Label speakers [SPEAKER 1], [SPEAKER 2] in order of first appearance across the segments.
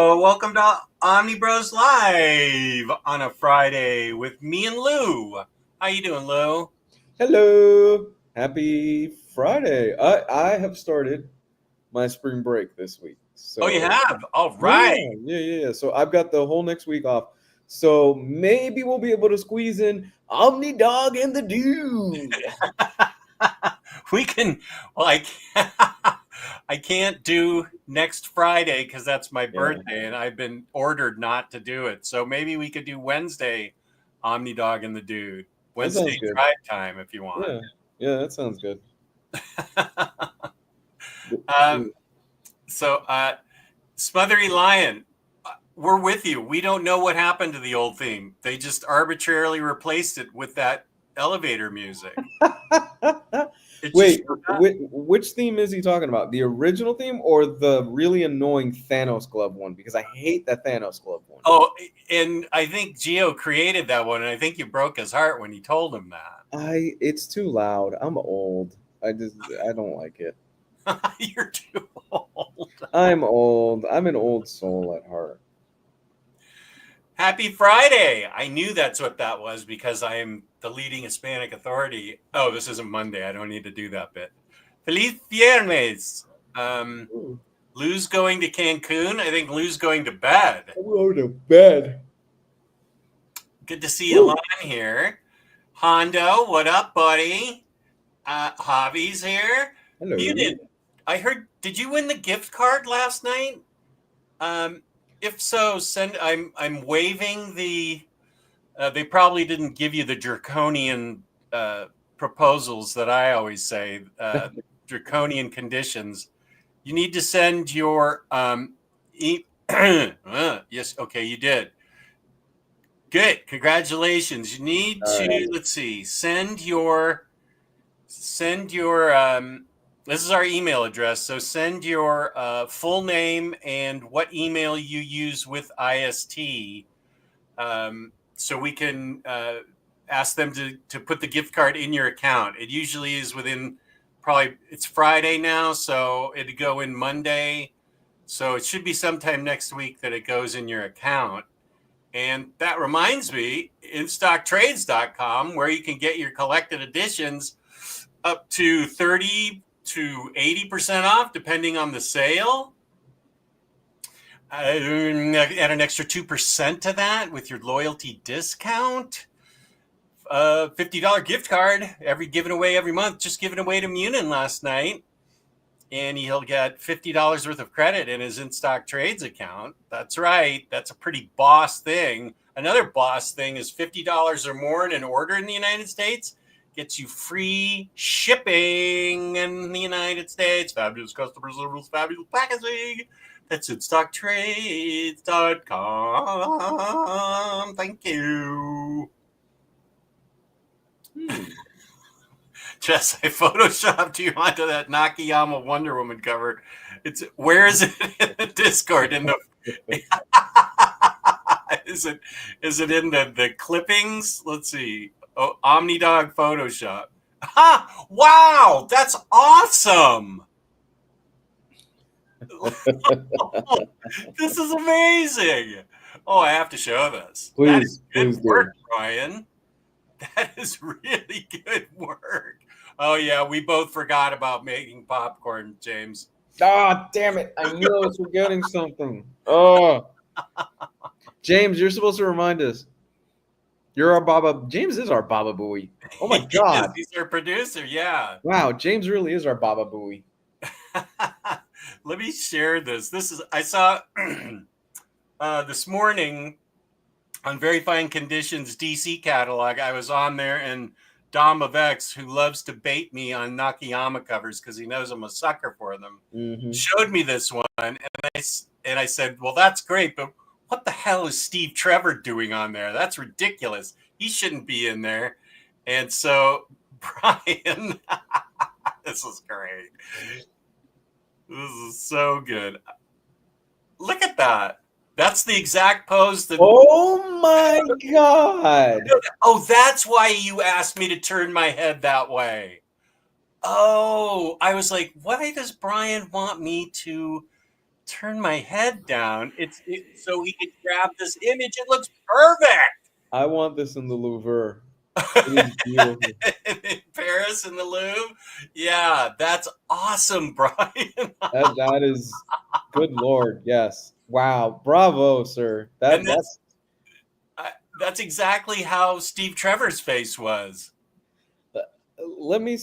[SPEAKER 1] So, welcome to OmniBros Live on a Friday with me and Lou. How you doing, Lou?
[SPEAKER 2] Hello, happy Friday. I have started my spring break this week.
[SPEAKER 1] Oh, you
[SPEAKER 2] So,
[SPEAKER 1] have? All right.
[SPEAKER 2] yeah. So, I've got the whole next week off. So, maybe we'll be able to squeeze in Omni Dog and the Dude.
[SPEAKER 1] We can, well, I can't do next Friday because that's my
[SPEAKER 2] Yeah,
[SPEAKER 1] birthday and I've been ordered not to do it. So maybe we could do Wednesday, Omni Dog and the Dude.
[SPEAKER 2] that sounds
[SPEAKER 1] Wednesday
[SPEAKER 2] good.
[SPEAKER 1] drive time if you want.
[SPEAKER 2] Yeah, yeah, that sounds good.
[SPEAKER 1] um, so, Smothery Lion, we're with you. We don't know what happened to the old theme. They just arbitrarily replaced it with that elevator music. It just
[SPEAKER 2] Wait, which theme is he talking about? The original theme or the really annoying Thanos glove one? Because I hate that Thanos glove one.
[SPEAKER 1] oh, and I think Gio created that one, and I think you broke his heart when you told him
[SPEAKER 2] It's too loud. I'm old. I don't like it.
[SPEAKER 1] that. You're too old.
[SPEAKER 2] I'm old. I'm an old soul at heart.
[SPEAKER 1] Happy Friday. I knew that's what that was because I am the leading Hispanic authority. Oh, this isn't Monday. I don't need to do that bit. Feliz Viernes.
[SPEAKER 2] Ooh,
[SPEAKER 1] Lou's going to Cancun. I think Lou's going to bed.
[SPEAKER 2] I'm going to bed.
[SPEAKER 1] Good to see you
[SPEAKER 2] Ooh,
[SPEAKER 1] live here. Hondo, what up, buddy? Javi's here. You
[SPEAKER 2] hello.
[SPEAKER 1] did. I heard. Did you win the gift card last night? Um, if so, send. I'm waiving the. They probably didn't give you the draconian proposals that I always say. Draconian conditions. You need to send your. Yes. Okay, you did. Good. Congratulations. You need
[SPEAKER 2] All
[SPEAKER 1] to,
[SPEAKER 2] right.
[SPEAKER 1] let's see, send your this is our email address. So send your full name and what email you use with IST, so we can ask them to put the gift card in your account. It usually is within, probably, it's Friday now, so it'd go in Monday. So it should be sometime next week that it goes in your account. And that reminds me, InStockTrades.com, where you can get your collected editions up to 30 to 80% off, depending on the sale. Add an extra 2% to that with your loyalty discount. $50 gift card, given away every month. Just given away to Munin last night. And he'll get $50 worth of credit in his in-stock trades account. That's right. That's a pretty boss thing. Another boss thing is $50 or more in an order in the United States gets you free shipping in the United States. Fabulous customer service, fabulous packaging. That's InStockTrades.com. Thank you.
[SPEAKER 2] Hmm.
[SPEAKER 1] Jess, I photoshopped you onto that Nakayama Wonder Woman cover. Where is it in the Discord? In the is it in the clippings? Let's see. Oh, OmniDog Photoshop. Ha! Wow, that's awesome. This is amazing. Oh, I have to show this. That is
[SPEAKER 2] Please,
[SPEAKER 1] good
[SPEAKER 2] please do.
[SPEAKER 1] work, Brian. That is really good work. Oh yeah, we both forgot about making popcorn, James.
[SPEAKER 2] Ah, damn it. I knew I was forgetting something. Oh, James, you're supposed to remind us. You're our Baba. James is our Baba Booey. Oh my
[SPEAKER 1] He is.
[SPEAKER 2] God.
[SPEAKER 1] He's our producer. Yeah.
[SPEAKER 2] Wow, James really is our Baba Booey.
[SPEAKER 1] Let me share this. I saw this morning on Very Fine Conditions DC catalog. I was on there, and Dom of X, who loves to bait me on Nakayama covers because he knows I'm a sucker for them,
[SPEAKER 2] Mm-hmm.
[SPEAKER 1] showed me this one, and I said, "Well, that's great, but what the hell is Steve Trevor doing on there? That's ridiculous. He shouldn't be in there." And so, Brian, this is great. This is so good. Look at that. That's the exact pose that.
[SPEAKER 2] Oh my God.
[SPEAKER 1] Oh, that's why you asked me to turn my head that way. Oh, I was like, why does Brian want me to turn my head down. So he could grab this image. It looks perfect.
[SPEAKER 2] I want this in the Louvre. It is beautiful.
[SPEAKER 1] In Paris in the Louvre. Yeah, that's awesome, Brian.
[SPEAKER 2] That is good Lord, yes. Wow. Bravo, sir.
[SPEAKER 1] And
[SPEAKER 2] That's
[SPEAKER 1] that's exactly how Steve Trevor's face was.
[SPEAKER 2] let me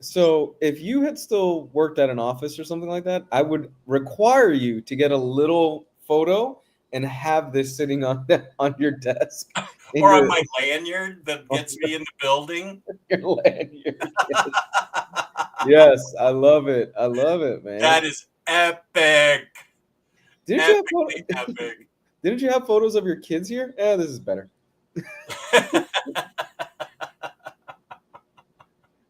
[SPEAKER 2] so if you had still worked at an office or something like that, I would require you to get a little photo and have this sitting on on your desk
[SPEAKER 1] Or on my lanyard that gets me in the building.
[SPEAKER 2] your lanyard. Yes, I love it. I love it, man.
[SPEAKER 1] That is epic.
[SPEAKER 2] Didn't you have
[SPEAKER 1] Epically epic.
[SPEAKER 2] Didn't you have photos of your kids here? Yeah, this is better.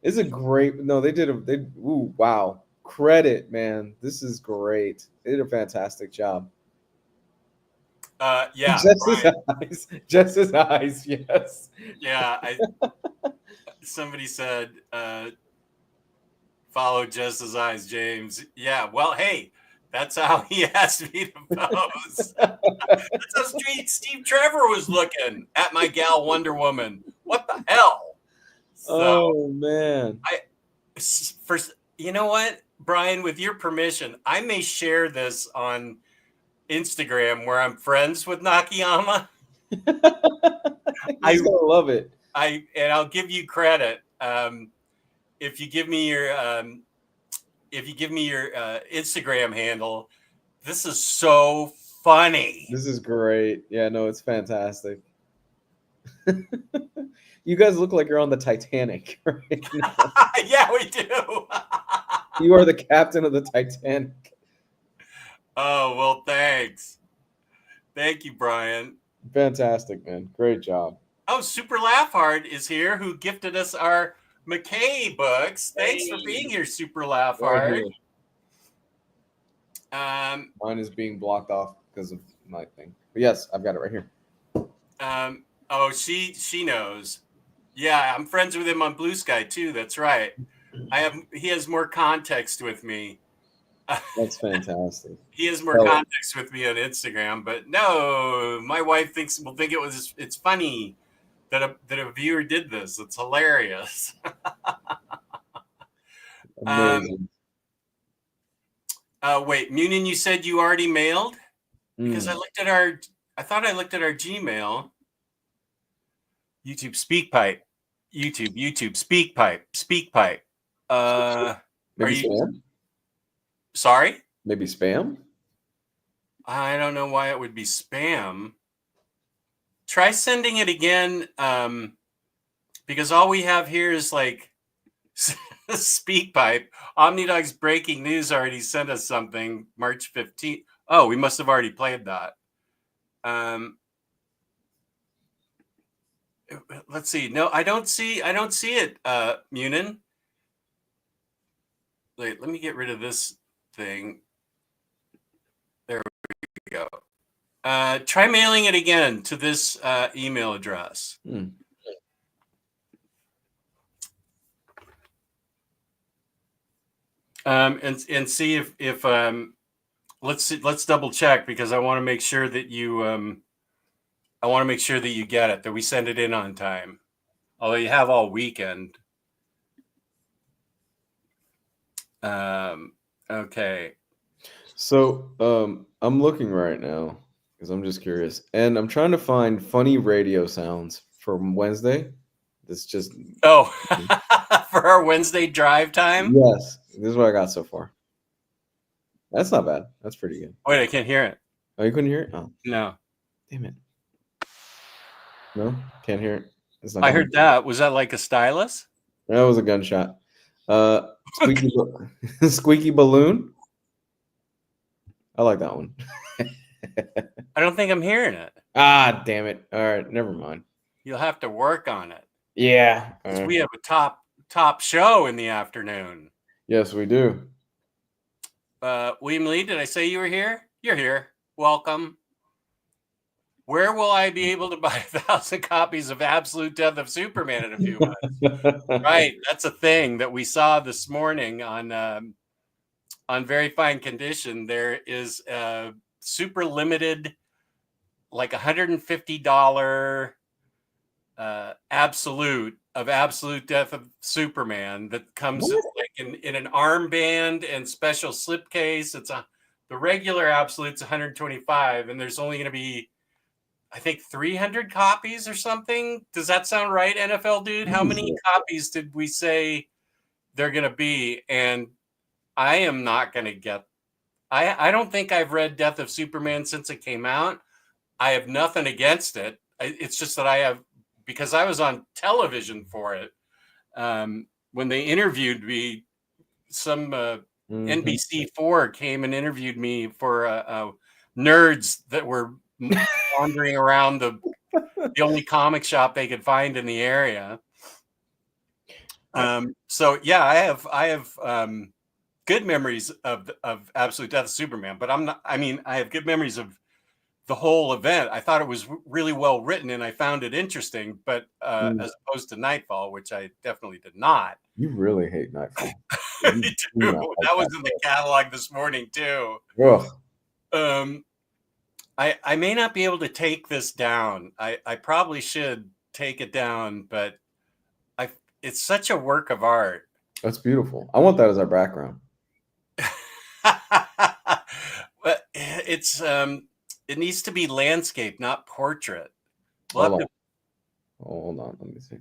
[SPEAKER 2] It's a great. No, they did. Ooh, wow. Credit, man. This is great. They did a fantastic job.
[SPEAKER 1] Yeah.
[SPEAKER 2] Just his eyes. Just his eyes. Yes.
[SPEAKER 1] Yeah. Somebody said, follow just his eyes, James. Yeah. Well, hey, that's how he asked me to pose. That's how Steve Trevor was looking at my gal Wonder Woman. What the hell? So,
[SPEAKER 2] oh man.
[SPEAKER 1] You know what, Brian, with your permission, I may share this on Instagram where I'm friends with Nakayama.
[SPEAKER 2] I love it.
[SPEAKER 1] And I'll give you credit. If you give me your Instagram handle, this is so funny.
[SPEAKER 2] This is great. Yeah, no, it's fantastic. You guys look like you're on the Titanic right now.
[SPEAKER 1] Yeah, we do.
[SPEAKER 2] You are the captain of the Titanic.
[SPEAKER 1] Oh, well, thanks. Thank you, Brian.
[SPEAKER 2] Fantastic, man. Great job.
[SPEAKER 1] Oh, Super Laugh Hard is here, who gifted us our McCay books. Thanks for being here, Super Laugh Hard.
[SPEAKER 2] Mine is being blocked off because of my thing. But yes, I've got it right here.
[SPEAKER 1] Oh, she knows. Yeah, I'm friends with him on Blue Sky too. That's right. He has more context with me.
[SPEAKER 2] That's fantastic.
[SPEAKER 1] He has more context with me on Instagram, but no, my wife will think it's funny that a viewer did this. It's hilarious.
[SPEAKER 2] Amazing.
[SPEAKER 1] Wait, Munin, you said you already mailed? Because I thought I looked at our Gmail. YouTube SpeakPipe. YouTube SpeakPipe.
[SPEAKER 2] Maybe spam?
[SPEAKER 1] Sorry?
[SPEAKER 2] Maybe spam?
[SPEAKER 1] I don't know why it would be spam. Try sending it again, because all we have here is like SpeakPipe. OmniDog's breaking news already sent us something March 15th. Oh, we must have already played that. Let's see. No, I don't see it, Munin. Wait, let me get rid of this thing. There we go. Try mailing it again to this email address. And see if let's double check, because I want to make sure that you get it, that we send it in on time. Although you have all weekend. Okay.
[SPEAKER 2] So I'm looking right now because I'm just curious, and I'm trying to find funny radio sounds from Wednesday. This just
[SPEAKER 1] for our Wednesday drive time.
[SPEAKER 2] Yes, this is what I got so far. That's not bad. That's pretty good.
[SPEAKER 1] Wait, I can't hear it.
[SPEAKER 2] Oh, you couldn't hear it? Oh,
[SPEAKER 1] no.
[SPEAKER 2] Damn it. No, can't hear it.
[SPEAKER 1] It's not. I heard that. Was that like a stylus?
[SPEAKER 2] That was a gunshot. Squeaky balloon. I like that one.
[SPEAKER 1] I don't think I'm hearing it.
[SPEAKER 2] Ah, damn it. All right, never mind.
[SPEAKER 1] You'll have to work on it.
[SPEAKER 2] Yeah.
[SPEAKER 1] Because we have a top show in the afternoon.
[SPEAKER 2] Yes, we do.
[SPEAKER 1] William Lee, did I say you were here? You're here. Welcome. Where will I be able to buy 1,000 copies of Absolute Death of Superman in a few months? Right. That's a thing that we saw this morning on on very fine condition, there is a super limited, like $150 absolute Death of Superman that comes
[SPEAKER 2] What?
[SPEAKER 1] like in an armband and special slipcase. The regular absolute's 125, and there's only going to be, I think, 300 copies or something. Does that sound right, NFL dude? How many copies did we say they're going to be? And I am not going to get. I don't think I've read Death of Superman since it came out. I have nothing against it. It's just that because I was on television for it. When they interviewed me, some NBC4 came and interviewed me for nerds that were wandering around the only comic shop they could find in the area. So yeah, I have good memories of Absolute Death of Superman, but I have good memories of the whole event. I thought it was really well written, and I found it interesting, but as opposed to Nightfall, which I definitely did not.
[SPEAKER 2] You really hate Nightfall.
[SPEAKER 1] I do. That was in the catalog this morning too.
[SPEAKER 2] Ugh.
[SPEAKER 1] I may not be able to take this down. I probably should take it down, but it's such a work of art.
[SPEAKER 2] That's beautiful. I want that as our background.
[SPEAKER 1] But it needs to be landscape, not portrait.
[SPEAKER 2] Hold on. Let me see.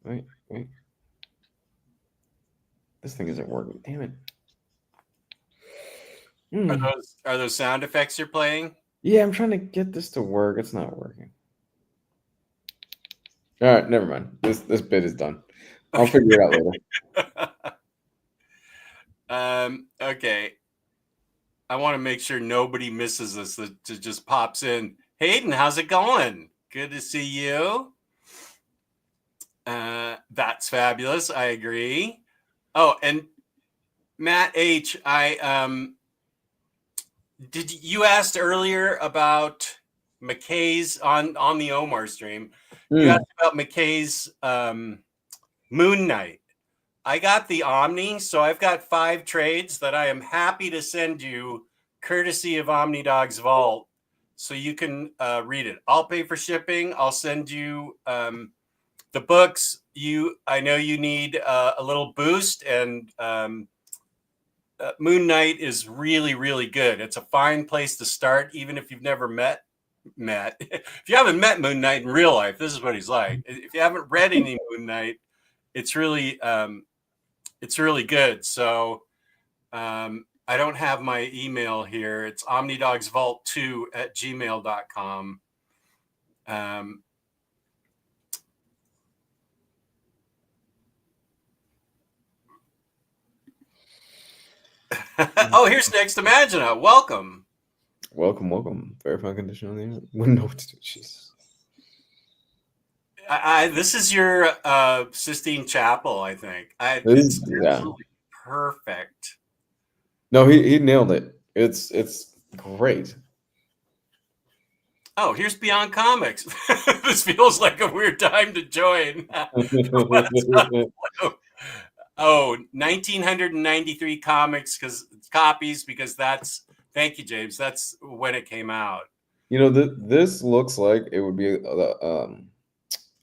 [SPEAKER 2] Wait. This thing isn't working. Damn it.
[SPEAKER 1] Are those sound effects you're playing?
[SPEAKER 2] Yeah, I'm trying to get this to work. It's not working. All right, never mind. This bit is done. I'll figure it out
[SPEAKER 1] later. Okay. I want to make sure nobody misses us that just pops in. Hayden, how's it going? Good to see you. That's fabulous. I agree. Oh, and Matt H, you asked earlier about McCay's on the Omar stream. You asked about McCay's Moon Knight. I got the Omni, so I've got 5 trades that I am happy to send you courtesy of OmniDog's Vault, so you can read it. I'll pay for shipping. I'll send you the books. I know you need a little boost, and Moon Knight is really, really good. It's a fine place to start, even if you've never met. If you haven't met Moon Knight in real life, this is what he's like. If you haven't read any Moon Knight, it's really good. So I don't have my email here. It's omnidogsvault2@gmail.com. Oh, here's Next Imagina. Welcome.
[SPEAKER 2] Welcome. Very fine condition on the internet. Wouldn't know what to do. Jesus.
[SPEAKER 1] This is your Sistine Chapel, I think.
[SPEAKER 2] It's
[SPEAKER 1] perfect.
[SPEAKER 2] No, he nailed it. It's great.
[SPEAKER 1] Oh, here's Beyond Comics. This feels like a weird time to join. 1993 copies, because thank you, James. That's when it came out.
[SPEAKER 2] You know, this looks like it would be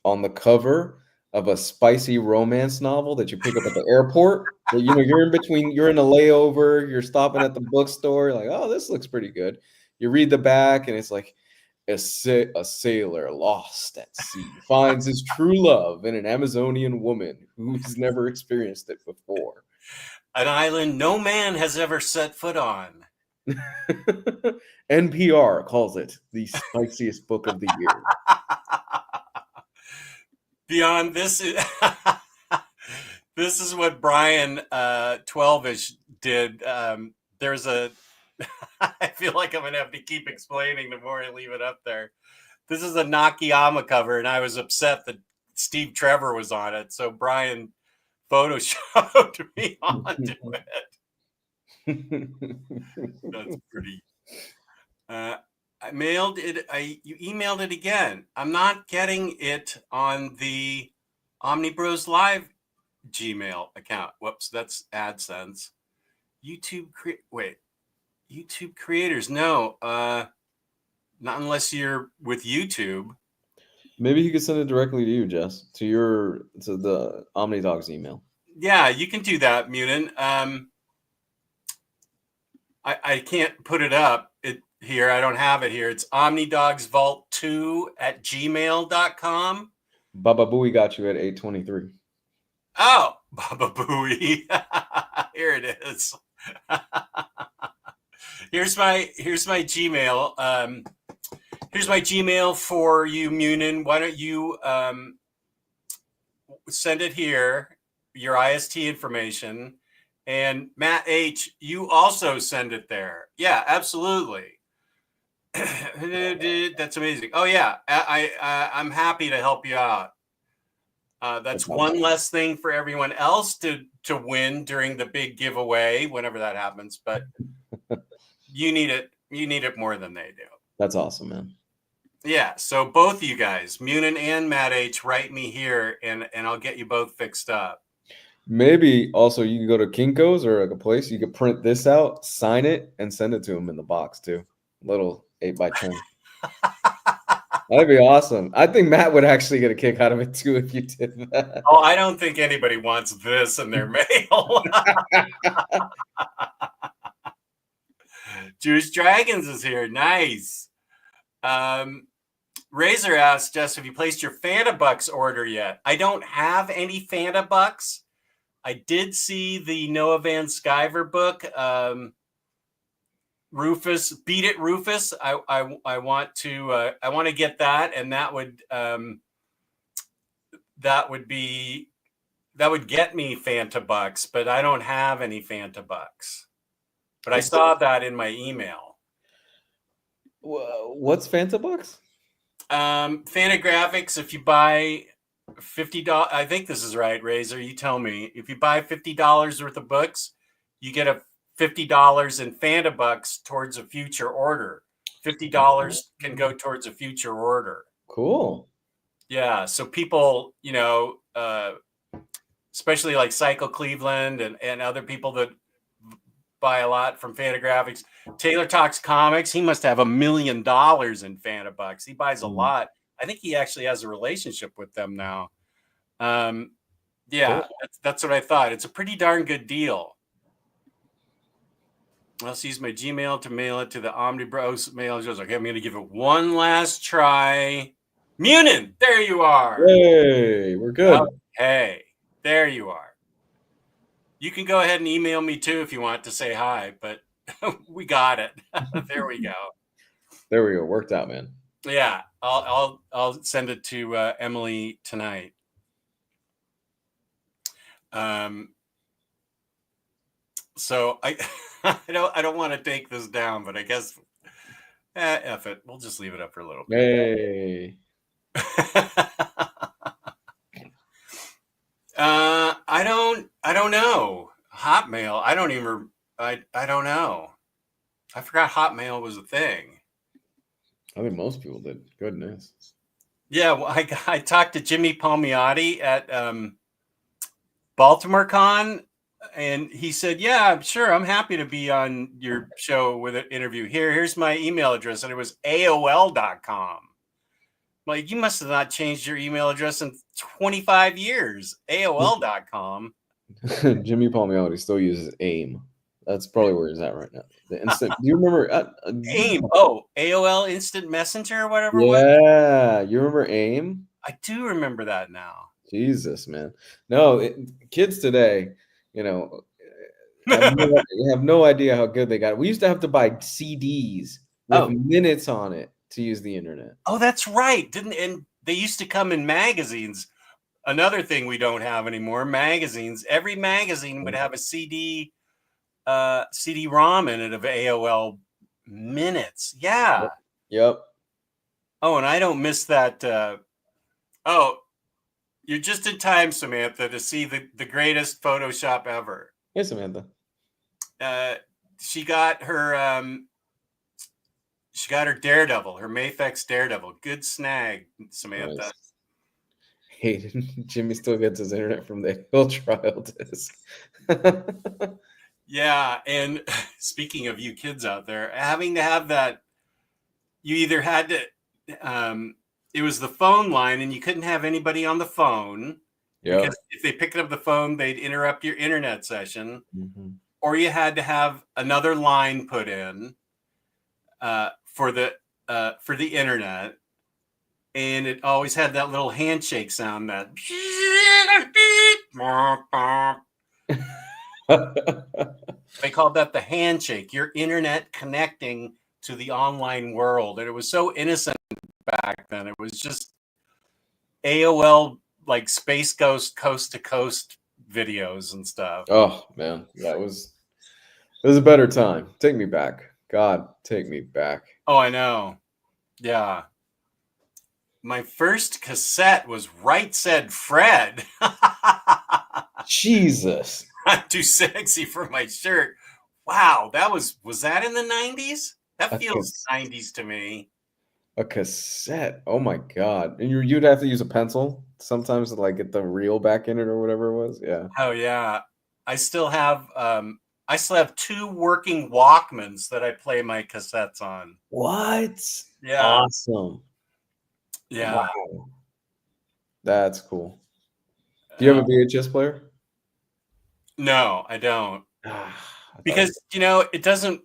[SPEAKER 2] on the cover of a spicy romance novel that you pick up at the airport. You know, you're in a layover, you're stopping at the bookstore, you're like, oh, this looks pretty good. You read the back, and it's like a sailor lost at sea finds his true love in an Amazonian woman who's never experienced it before.
[SPEAKER 1] An island no man has ever set foot on.
[SPEAKER 2] NPR calls it the spiciest book of the year.
[SPEAKER 1] Beyond this, this is what Brian 12ish did. There's a I feel like I'm going to have to keep explaining the more I leave it up there. This is a Nakayama cover, and I was upset that Steve Trevor was on it. So Brian photoshopped me onto it. That's pretty. I mailed it. You emailed it again. I'm not getting it on the OmniBros Live Gmail account. Whoops, that's AdSense. YouTube creators. No, not unless you're with YouTube.
[SPEAKER 2] Maybe he could send it directly to you, Jess, to the OmniDogs email.
[SPEAKER 1] Yeah, you can do that, Munin. I can't put it up here. I don't have it here. It's omnidogsvault2@gmail.com.
[SPEAKER 2] Baba Booey got you at 8:23.
[SPEAKER 1] Oh, Baba Booey. Here it is. Here's my Gmail. Here's my Gmail for you, Munin. Why don't you send it here, your IST information, and Matt H, you also send it there. Yeah, absolutely. That's amazing. Oh yeah, I'm happy to help you out. That's one less thing for everyone else to win during the big giveaway, whenever that happens. But you need it. You need it more than they do.
[SPEAKER 2] That's awesome, man.
[SPEAKER 1] Yeah. So both of you guys, Munin and Matt H, write me here, and I'll get you both fixed up.
[SPEAKER 2] Maybe also you can go to Kinko's or like a place you could print this out, sign it, and send it to him in the box too. Little 8x10. That'd be awesome. I think Matt would actually get a kick out of it too if you did that.
[SPEAKER 1] Oh, I don't think anybody wants this in their mail. Jewish Dragons is here. Nice. Razor asks, Jess, have you placed your Fanta Bucks order yet? I don't have any Fanta Bucks. I did see the Noah Van Sciver book. Rufus, Beat It Rufus. I want to get that, and that would get me Fanta Bucks, but I don't have any Fanta Bucks. But I saw that in my email.
[SPEAKER 2] What's Fanta Bucks?
[SPEAKER 1] Fantagraphics, if you buy $50, I think this is right, Razor, you tell me. If you buy $50 worth of books, you get a $50 in Fanta Bucks towards a future order. $50 can go towards a future order.
[SPEAKER 2] Cool.
[SPEAKER 1] Yeah, so people, especially like Cycle Cleveland and other people that buy a lot from Fantagraphics. Taylor Talks Comics, he must have $1 million in Fanta Bucks. He buys a lot. I think he actually has a relationship with them now. Yeah, cool. That's what I thought. It's a pretty darn good deal. Let's use my Gmail to mail it to the OmniBros mail address. Okay, I'm going to give it one last try. Munin, there you are.
[SPEAKER 2] Hey, we're good.
[SPEAKER 1] Okay, there you are. You can go ahead and email me too if you want to say hi, but we got it. There we go.
[SPEAKER 2] There we go. Worked out, man.
[SPEAKER 1] Yeah, I'll send it to Emily tonight. So I don't want to take this down, but I guess F it. We'll just leave it up for a little bit.
[SPEAKER 2] Hey.
[SPEAKER 1] I don't know. Hotmail. I don't know. I forgot Hotmail was a thing.
[SPEAKER 2] I think most people did. Goodness.
[SPEAKER 1] Yeah, well, I talked to Jimmy Palmiotti at Baltimore Con, and he said, "Yeah, sure, I'm happy to be on your show with an interview. Here's my email address," and it was AOL.com. Like, you must have not changed your email address in 25 years. AOL.com.
[SPEAKER 2] Jimmy Palmiotti still uses AIM. That's probably where he's at right now. The instant. Do you remember
[SPEAKER 1] AIM? Oh, AOL Instant Messenger or whatever.
[SPEAKER 2] Yeah, you remember AIM?
[SPEAKER 1] I do remember that now.
[SPEAKER 2] Jesus, man. No, kids today, have no idea how good they got it. We used to have to buy CDs with minutes on it to use the internet.
[SPEAKER 1] Oh, that's right. And they used to come in magazines. Another thing we don't have anymore, magazines. Every magazine would have a CD-ROM in it of AOL minutes. Yeah.
[SPEAKER 2] Yep.
[SPEAKER 1] Oh, and I don't miss that. You're just in time, Samantha, to see the greatest Photoshop ever.
[SPEAKER 2] Hey, Samantha.
[SPEAKER 1] She got her Daredevil, her Mafex Daredevil. Good snag, Samantha.
[SPEAKER 2] Nice. Hey, Jimmy still gets his internet from the Hill trial disc.
[SPEAKER 1] Yeah, and speaking of you kids out there, having to have that, you either had to, it was the phone line, and you couldn't have anybody on the phone because
[SPEAKER 2] Yep.
[SPEAKER 1] if they picked up the phone, they'd interrupt your internet session,
[SPEAKER 2] Mhm.
[SPEAKER 1] or you had to have another line put in for the internet, and it always had that little handshake sound that they called that the handshake, your internet connecting to the online world. And it was so innocent back then. It was just AOL, like Space Ghost coast to coast videos and stuff.
[SPEAKER 2] Oh man, it was a better time. Take me back. God, take me back.
[SPEAKER 1] Oh, I know. Yeah. My first cassette was Right Said Fred.
[SPEAKER 2] Jesus.
[SPEAKER 1] I'm too sexy for my shirt. Wow, was that in the 90s? That
[SPEAKER 2] A
[SPEAKER 1] feels
[SPEAKER 2] cas-
[SPEAKER 1] 90s to me.
[SPEAKER 2] a cassette. Oh my God. And you'd have to use a pencil sometimes to like get the reel back in it or whatever it was. Yeah.
[SPEAKER 1] Oh yeah. I still have I still have two working Walkmans that I play my cassettes on.
[SPEAKER 2] What?
[SPEAKER 1] Yeah.
[SPEAKER 2] Awesome.
[SPEAKER 1] Yeah.
[SPEAKER 2] Wow. That's cool. Do you have
[SPEAKER 1] Uh,
[SPEAKER 2] a VHS player?
[SPEAKER 1] no, I don't.
[SPEAKER 2] Ah, I thought
[SPEAKER 1] Because it doesn't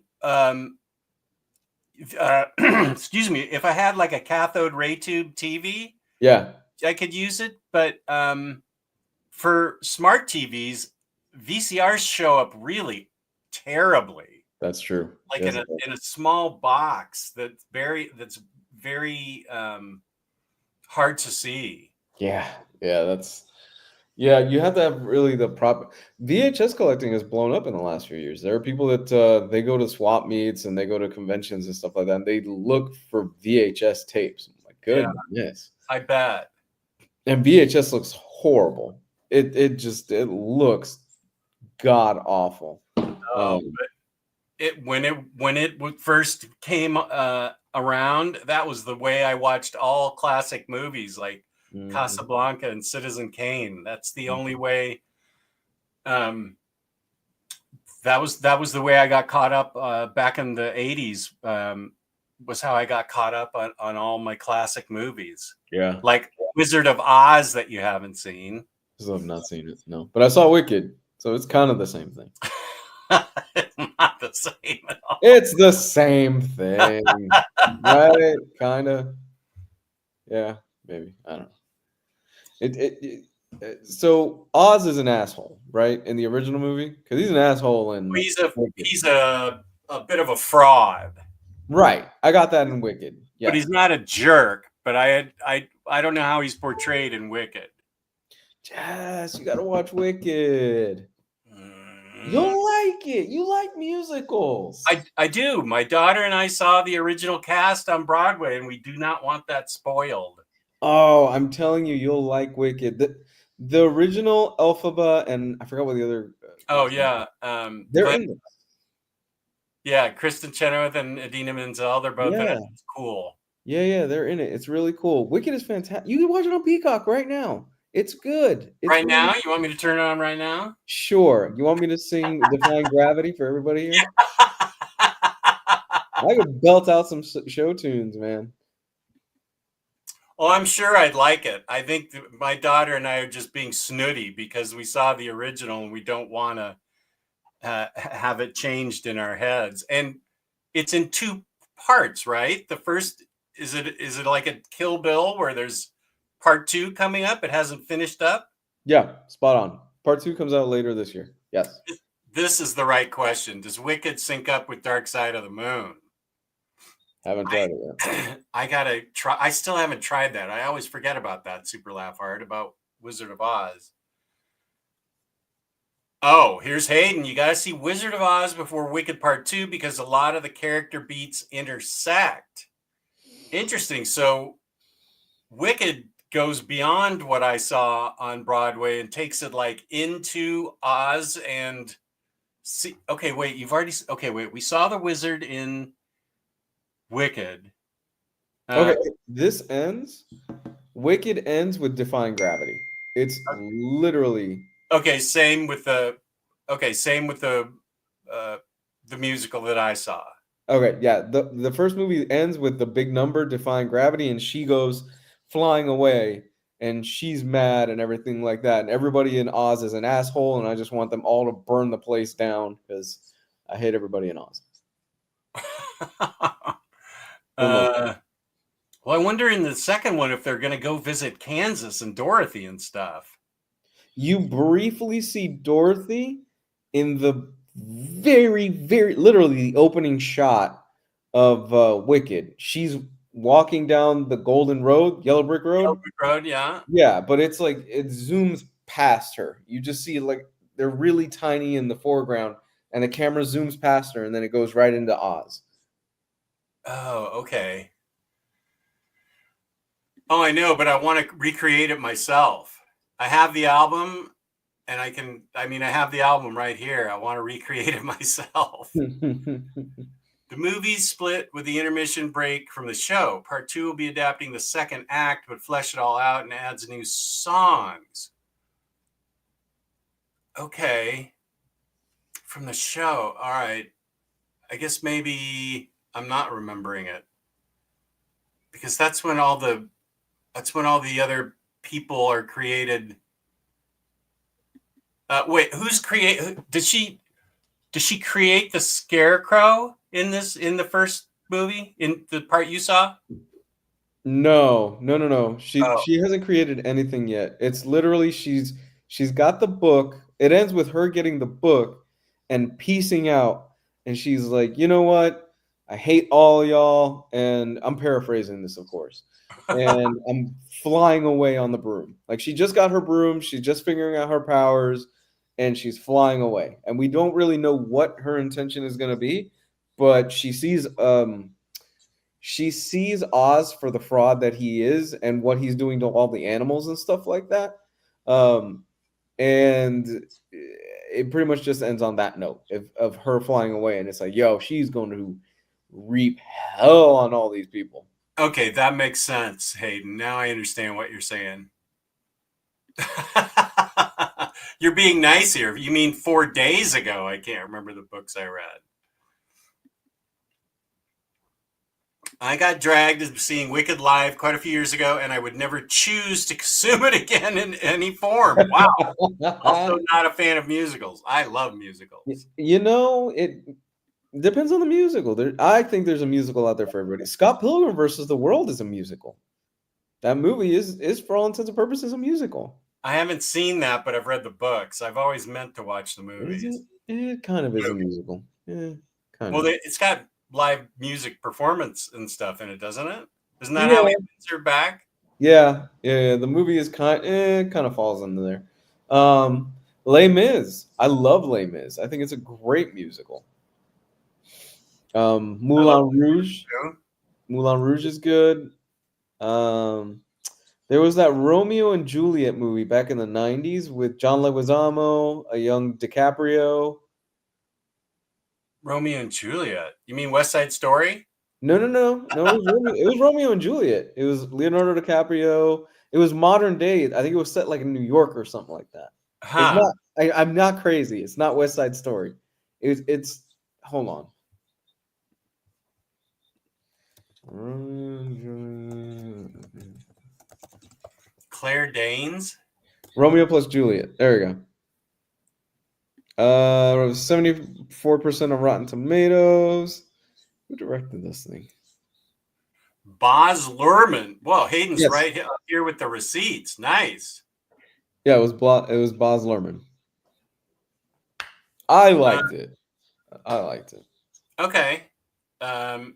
[SPEAKER 1] excuse me, if I had like a cathode ray tube TV,
[SPEAKER 2] yeah,
[SPEAKER 1] I could use it, but for smart TVs, VCRs show up really terribly.
[SPEAKER 2] that's true.
[SPEAKER 1] Like
[SPEAKER 2] Yes,
[SPEAKER 1] in
[SPEAKER 2] it does.
[SPEAKER 1] a small box that's very hard to see.
[SPEAKER 2] Yeah, yeah, yeah, you have to have really the proper VHS collecting has blown up in the last few years. There are people that they go to swap meets and they go to conventions and stuff like that, and they look for VHS tapes. My
[SPEAKER 1] Yeah,
[SPEAKER 2] goodness.
[SPEAKER 1] I bet.
[SPEAKER 2] And VHS looks horrible. It looks god awful.
[SPEAKER 1] Oh, but when it first came around, that was the way I watched all classic movies like
[SPEAKER 2] Mhm,
[SPEAKER 1] Casablanca and Citizen Kane. That's the only
[SPEAKER 2] mhm.
[SPEAKER 1] way. Um, that was the way I got caught up back in the '80s. Was how I got caught up on all my classic movies,
[SPEAKER 2] Yeah,
[SPEAKER 1] like Wizard of Oz that you haven't seen.
[SPEAKER 2] still have not seen it. No, but I saw Wicked, so it's kind of the same thing.
[SPEAKER 1] Not the same at all.
[SPEAKER 2] It's the same thing, right? Kind of. Yeah, maybe. I don't know. So Oz is an asshole, right? In the original movie, because he's an asshole in Wicked.
[SPEAKER 1] He's a bit of a fraud,
[SPEAKER 2] Right. I got that in Wicked.
[SPEAKER 1] but
[SPEAKER 2] Yes.
[SPEAKER 1] he's not a jerk. But I don't know how he's portrayed in Wicked.
[SPEAKER 2] Yes, you got to watch Wicked.
[SPEAKER 1] Mm.
[SPEAKER 2] You'll like it. You like musicals.
[SPEAKER 1] I do. My daughter and I saw the original cast on Broadway, and we do not want that spoiled.
[SPEAKER 2] Oh, I'm telling you, you'll like Wicked. The original Elphaba and I forgot what the other
[SPEAKER 1] Oh
[SPEAKER 2] girl's name.
[SPEAKER 1] yeah,
[SPEAKER 2] They're
[SPEAKER 1] Glenn.
[SPEAKER 2] in this.
[SPEAKER 1] Yeah, Kristen Chenoweth and Idina Menzel. They're both in it.
[SPEAKER 2] Yeah.
[SPEAKER 1] It's cool.
[SPEAKER 2] Yeah, they're in it. It's really cool. Wicked is fantastic. You can watch it on Peacock right now. It's good. It's
[SPEAKER 1] Right
[SPEAKER 2] really
[SPEAKER 1] now, you want me to turn it on right now?
[SPEAKER 2] sure. You want me to sing Defying Gravity for everybody here? I could belt out some show tunes, man.
[SPEAKER 1] Oh, I'm sure I'd like it. I think my daughter and I are just being snooty because we saw the original and we don't want to have it changed in our heads. And it's in two parts, right? The first is it like a Kill Bill where there's part two coming up? It hasn't finished up.
[SPEAKER 2] Yeah, spot on. Part 2 comes out later this year. Yes.
[SPEAKER 1] This is the right question. Does Wicked sync up with Dark Side of the Moon?
[SPEAKER 2] Haven't
[SPEAKER 1] I
[SPEAKER 2] tried it yet.
[SPEAKER 1] I gotta try. I still haven't tried that. I always forget about that. Super laugh hard about Wizard of Oz. Oh, here's Hayden. You got to see Wizard of Oz before Wicked Part 2 because a lot of the character beats intersect. Interesting. So Wicked goes beyond what I saw on Broadway and takes it like into Oz and see. Okay, wait. Okay, wait. We saw the wizard in Wicked.
[SPEAKER 2] Okay, this ends. Wicked ends with Defying Gravity. It's literally
[SPEAKER 1] Okay, same with the the musical that I saw.
[SPEAKER 2] Okay, yeah. The first movie ends with the big number defying gravity, and she goes flying away, and she's mad and everything like that. And everybody in Oz is an asshole, and I just want them all to burn the place down because I hate everybody in Oz for the most part.
[SPEAKER 1] Well, I wonder in the second one if they're going to go visit Kansas and Dorothy and stuff.
[SPEAKER 2] You briefly see Dorothy in the very literally the opening shot of Wicked. She's walking down the Golden Road, Yellow Brick
[SPEAKER 1] Yellow
[SPEAKER 2] Road.
[SPEAKER 1] Brick Road, yeah.
[SPEAKER 2] Yeah, but it's like it zooms past her. You just see like they're really tiny in the foreground, and the camera zooms past her, and then it goes right into Oz.
[SPEAKER 1] Oh, okay. Oh, I know, but I want to recreate it myself. I have the album and I have the album right here. I want to recreate it myself. The movie split with the intermission break from the show. Part 2 will be adapting the second act, but flesh it all out and adds new songs. Okay. From the show. All right. I guess maybe I'm not remembering it. Because that's when all the other people are created. Wait, did she create the Scarecrow in the first movie, in the part you saw?
[SPEAKER 2] No. She
[SPEAKER 1] Oh.
[SPEAKER 2] she hasn't created anything yet. It's literally she's got the book. It ends with her getting the book and piecing out, and she's like, you know what? I hate all y'all, and I'm paraphrasing this, of course. And I'm flying away on the broom. Like she just got her broom, she's just figuring out her powers, and she's flying away. And we don't really know what her intention is gonna be, but she sees Oz for the fraud that he is and what he's doing to all the animals and stuff like that. Um, and it pretty much just ends on that note of her flying away. And it's like, yo, she's going to reap hell on all these people.
[SPEAKER 1] Okay, that makes sense, Hayden. Now I understand what you're saying. You're being nice here. You mean 4 days ago? I can't remember the books I read. I got dragged into seeing Wicked live quite a few years ago, and I would never choose to consume it again in any form. Wow. Also, not a fan of musicals. I love musicals.
[SPEAKER 2] You know, it depends on the musical. I think there's a musical out there for everybody. Scott Pilgrim versus the World is a musical. That movie is for all intents and purposes a musical.
[SPEAKER 1] I haven't seen that, but I've read the books. I've always meant to watch the
[SPEAKER 2] Is
[SPEAKER 1] movies.
[SPEAKER 2] it? It kind of is a musical. Yeah, kind
[SPEAKER 1] Well,
[SPEAKER 2] of.
[SPEAKER 1] it's got live music performance and stuff in it, doesn't it? Isn't that how he
[SPEAKER 2] Yeah,
[SPEAKER 1] wins her back?
[SPEAKER 2] yeah. The movie is kind of falls into there. Les Mis. I love Les Mis. I think it's a great musical.
[SPEAKER 1] I love
[SPEAKER 2] Moulin Rouge.
[SPEAKER 1] it too.
[SPEAKER 2] Moulin Rouge is good. Um, there was that Romeo and Juliet movie back in the '90s with John Leguizamo, a young DiCaprio.
[SPEAKER 1] Romeo and Juliet. You mean West Side Story?
[SPEAKER 2] No. It was Romeo and Juliet. It was Leonardo DiCaprio. It was modern day. I think it was set like in New York or something like that. It's
[SPEAKER 1] Huh.
[SPEAKER 2] not. I'm not crazy. It's not West Side Story. It's. Hold on.
[SPEAKER 1] Claire Danes?
[SPEAKER 2] Romeo plus Juliet. There we go. 74% on Rotten Tomatoes. Who directed this thing?
[SPEAKER 1] Boz Luhrmann. Whoa, Hayden's
[SPEAKER 2] Yes.
[SPEAKER 1] right here with the receipts. Nice.
[SPEAKER 2] Yeah, it was Boz Luhrmann. I liked it.
[SPEAKER 1] Okay. I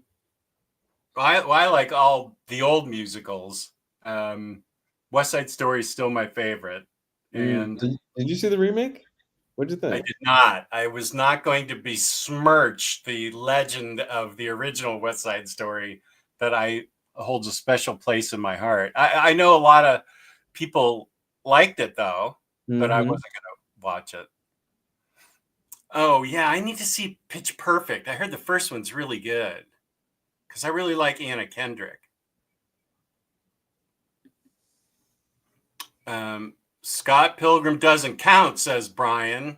[SPEAKER 1] like all the old musicals. West Side Story is still my favorite. And
[SPEAKER 2] Did you see the remake? What'd you
[SPEAKER 1] I
[SPEAKER 2] think?
[SPEAKER 1] did not. I was not going to besmirch the legend of the original West Side Story that I holds a special place in my heart. I know a lot of people liked it though, but I
[SPEAKER 2] Mm-hmm.
[SPEAKER 1] wasn't going to watch it. Oh yeah, I need to see Pitch Perfect. I heard the first one's really good because I really like Anna Kendrick. Scott Pilgrim doesn't count, says Brian.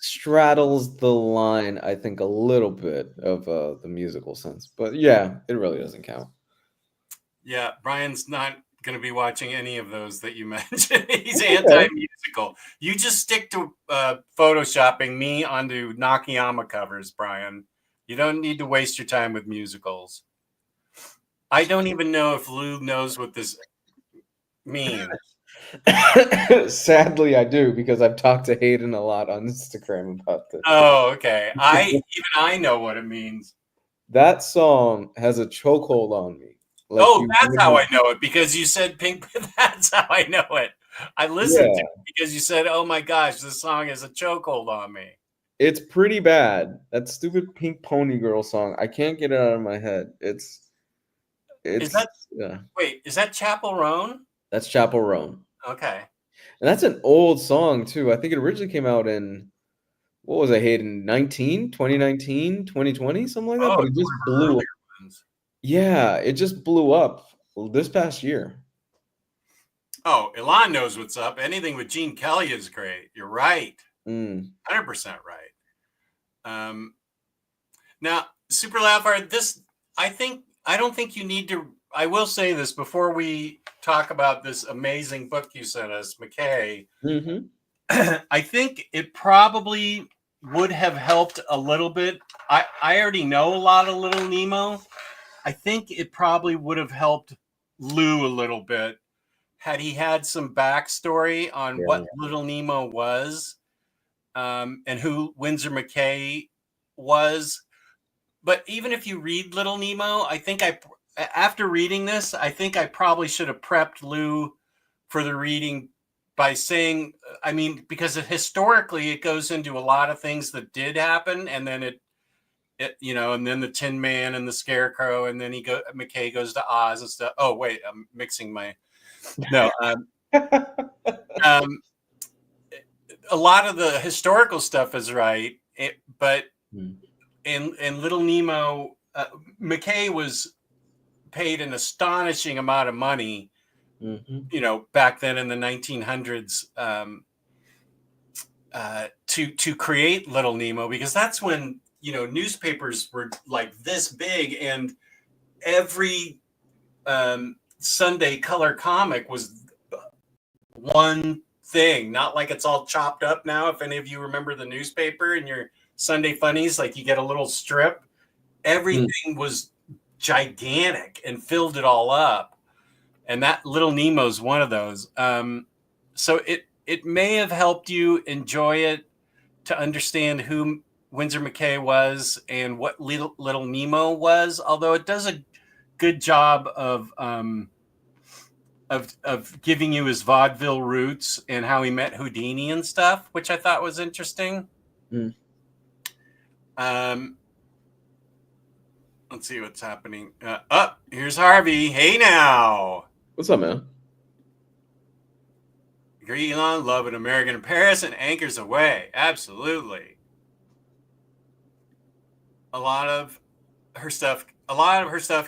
[SPEAKER 2] straddles the line, I think, a little bit of the musical sense. But yeah, it really doesn't count.
[SPEAKER 1] Yeah, Brian's not going to be watching any of those that you mentioned. He's
[SPEAKER 2] That's okay.
[SPEAKER 1] anti-musical. You just stick to photoshopping me onto Nakayama covers, Brian. You don't need to waste your time with musicals. I don't even know if Lou knows what this means.
[SPEAKER 2] Sadly, I do because I've talked to Hayden a lot on Instagram about this.
[SPEAKER 1] Oh, okay. I know what it means.
[SPEAKER 2] That song has a chokehold on me. Like
[SPEAKER 1] Oh,
[SPEAKER 2] you
[SPEAKER 1] that's how
[SPEAKER 2] wouldn't.
[SPEAKER 1] I know it, because you said Pink. That's how I know it. I listened to
[SPEAKER 2] Yeah,
[SPEAKER 1] it because you said, "Oh my gosh, this song has a chokehold on me."
[SPEAKER 2] it's pretty bad. That stupid Pink Pony Girl song. I can't get it out of my head.
[SPEAKER 1] Is
[SPEAKER 2] It's
[SPEAKER 1] that
[SPEAKER 2] yeah.
[SPEAKER 1] Wait? Is that Chapel Roan?
[SPEAKER 2] That's Chapel Roan.
[SPEAKER 1] Okay.
[SPEAKER 2] And that's an old song too. I think it originally came out in what was it, Hayden? 2019, 2020, something like that.
[SPEAKER 1] Oh,
[SPEAKER 2] But
[SPEAKER 1] it's
[SPEAKER 2] it
[SPEAKER 1] one
[SPEAKER 2] just
[SPEAKER 1] of her
[SPEAKER 2] blew up.
[SPEAKER 1] earlier ones.
[SPEAKER 2] Yeah, it just blew up this past year.
[SPEAKER 1] Oh, Elon knows what's up. Anything with Gene Kelly is great. You're right.
[SPEAKER 2] Mm.
[SPEAKER 1] 100% right. Now, Super Laugh Art, I don't think you need to. I will say this before we talk about this amazing book you sent us, McCay.
[SPEAKER 2] Mm-hmm.
[SPEAKER 1] I think it probably would have helped a little bit. I already know a lot of Little Nemo. I think it probably would have helped Lou a little bit had he had some backstory on what
[SPEAKER 2] Yeah.
[SPEAKER 1] Little Nemo was, and who Windsor McCay was. But even if you read Little Nemo, after reading this, I think I probably should have prepped Lou for the reading by saying, I mean, because historically it goes into a lot of things that did happen, and then and then the Tin Man and the Scarecrow, and then McCay goes to Oz and stuff. Oh wait, I'm mixing my no. Um, a lot of the historical stuff is right, but
[SPEAKER 2] Mm.
[SPEAKER 1] in Little Nemo, McCay was paid an astonishing amount of money,
[SPEAKER 2] Mm-hmm.
[SPEAKER 1] back then in the 1900s, to create Little Nemo, because that's when newspapers were like this big, and every Sunday color comic was one thing, not like it's all chopped up now. If any of you remember the newspaper in your Sunday funnies, like you get a little strip,
[SPEAKER 2] Mm.
[SPEAKER 1] everything was gigantic and filled it all up. And that Little Nemo's one of those. So it may have helped you enjoy it, to understand who Windsor McCay was and what Little Nemo was. Although it does a good job of giving you his vaudeville roots and how he met Houdini and stuff, which I thought was interesting.
[SPEAKER 2] Mm.
[SPEAKER 1] Um, let's see what's happening. Here's Harvey. Hey now.
[SPEAKER 2] What's up, man?
[SPEAKER 1] Elon, love an American in Paris and anchors away. Absolutely. A lot of her stuff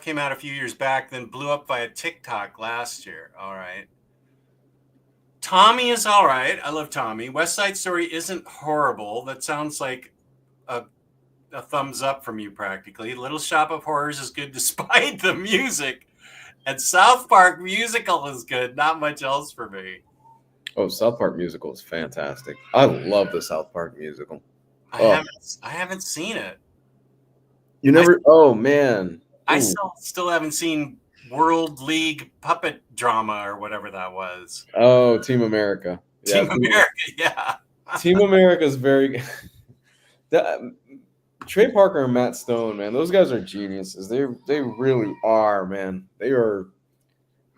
[SPEAKER 1] came out a few years back, then blew up via TikTok last year. All right. Tommy is all right. I love Tommy. West Side Story isn't horrible. That sounds like a thumbs up from you, practically. Little Shop of Horrors is good despite the music. And South Park musical is good. Not much else for me.
[SPEAKER 2] Oh, South Park musical is fantastic. I love the South Park musical.
[SPEAKER 1] I haven't seen it.
[SPEAKER 2] You never? Oh man.
[SPEAKER 1] I
[SPEAKER 2] Ooh.
[SPEAKER 1] still haven't seen World League puppet drama or whatever that was.
[SPEAKER 2] Oh, Team America. Yeah,
[SPEAKER 1] Team America, yeah.
[SPEAKER 2] Team America is very. Trey Parker and Matt Stone, man, those guys are geniuses. They really are, man. They're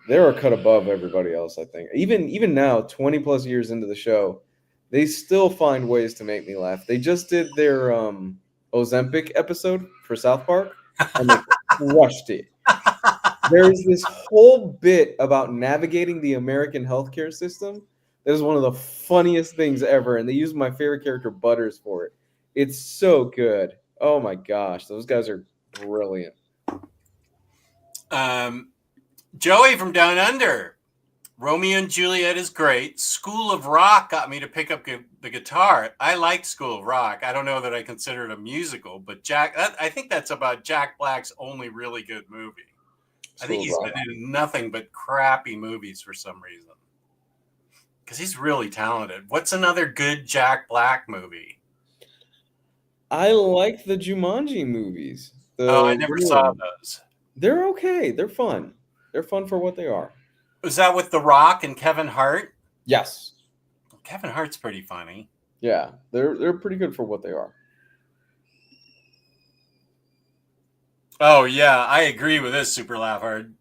[SPEAKER 2] a cut above everybody else. I think even now, 20 plus years into the show, they still find ways to make me laugh. They just did their Ozempic episode for South Park, and they crushed it. There's this whole bit about navigating the American healthcare system. That is one of the funniest things ever, and they use my favorite character, Butters, for it. It's so good. Oh my gosh, those guys are brilliant.
[SPEAKER 1] Joey from Down Under. Romeo and Juliet is great. School of Rock got me to pick up the guitar. I liked School of Rock. I don't know that I consider it a musical, but I think that's about Jack Black's only really good movie. I think
[SPEAKER 2] School of
[SPEAKER 1] he's
[SPEAKER 2] Rock.
[SPEAKER 1] been in nothing but crappy movies for some reason. Because he's really talented. What's another good Jack Black movie?
[SPEAKER 2] I like the Jumanji movies.
[SPEAKER 1] I never saw those.
[SPEAKER 2] They're okay. They're fun. They're fun for what they are.
[SPEAKER 1] Was that with The Rock and Kevin Hart?
[SPEAKER 2] Yes.
[SPEAKER 1] Kevin Hart's pretty funny.
[SPEAKER 2] Yeah, they're pretty good for what they are.
[SPEAKER 1] Oh yeah, I agree with this. Super laugh hard.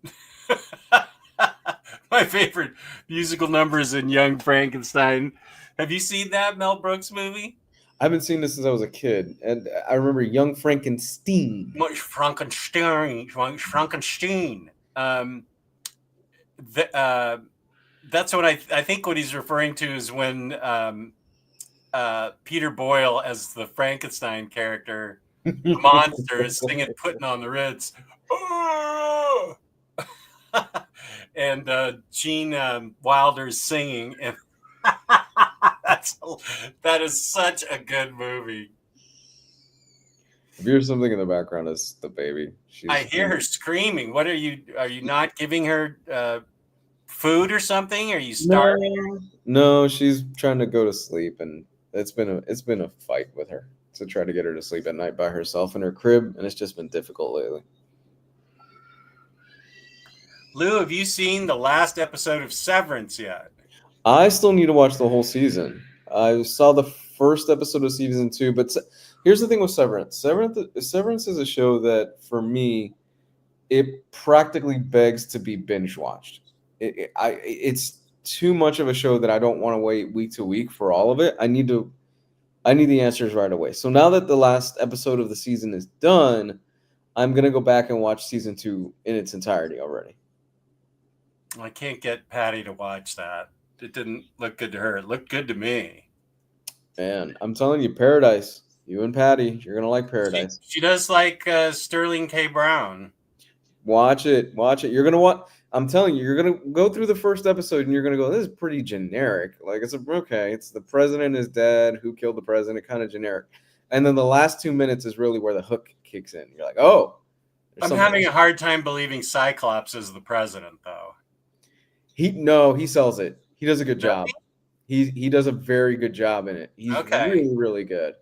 [SPEAKER 1] My favorite musical number is in Young Frankenstein. Have you seen that Mel Brooks movie?
[SPEAKER 2] I haven't seen this since I was a kid, and I remember Young Frankenstein.
[SPEAKER 1] Frankenstein. That's what I think what he's referring to is when Peter Boyle as the Frankenstein character, the monster, is singing "Putting on the Ritz," and Gene Wilder's singing, and that is such a good movie.
[SPEAKER 2] If you hear something in the background, it's the baby.
[SPEAKER 1] I hear her screaming. What are you not giving her food or something? Are you starving?
[SPEAKER 2] No, she's trying to go to sleep, and it's been a fight with her to try to get her to sleep at night by herself in her crib, and it's just been difficult lately.
[SPEAKER 1] Lou, have you seen the last episode of Severance yet?
[SPEAKER 2] I still need to watch the whole season. I saw the first episode of season 2, but here's the thing with Severance. Severance is a show that, for me, it practically begs to be binge watched. It's too much of a show that I don't want to wait week to week for all of it. I need the answers right away. So now that the last episode of the season is done, I'm gonna go back and watch season 2 in its entirety already.
[SPEAKER 1] I can't get Patty to watch that. It didn't look good to her. It looked good to me.
[SPEAKER 2] And I'm telling you, Paradise. You and Patty, you're gonna like Paradise.
[SPEAKER 1] She does like Sterling K. Brown.
[SPEAKER 2] Watch it. You're gonna watch. I'm telling you, you're gonna go through the first episode and you're gonna go, this is pretty generic. Like it's the president is dead. Who killed the president? Kind of generic. And then the last 2 minutes is really where the hook kicks in. You're like, oh.
[SPEAKER 1] I'm having a hard time believing Cyclops is the president, though.
[SPEAKER 2] He sells it. He does a good job. He does a very good job in it. He's really, really good.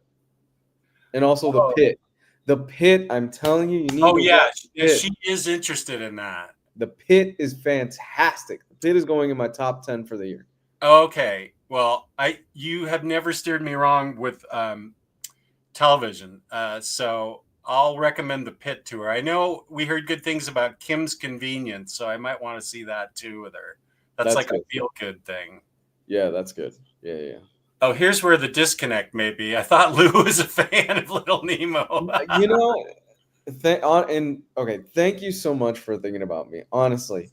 [SPEAKER 2] And also the pit. The pit, I'm telling you, you need to watch the Pit.
[SPEAKER 1] She is interested in that.
[SPEAKER 2] The Pit is fantastic. The Pit is going in my top 10 for the year.
[SPEAKER 1] Okay. Well, you have never steered me wrong with television. So I'll recommend The Pit to her. I know we heard good things about Kim's Convenience, so I might want to see that too with her. That's like good. A feel-good thing.
[SPEAKER 2] Yeah, that's good. Yeah.
[SPEAKER 1] Oh, here's where the disconnect may be. I thought Lou was a fan of Little Nemo.
[SPEAKER 2] Thank you so much for thinking about me. Honestly,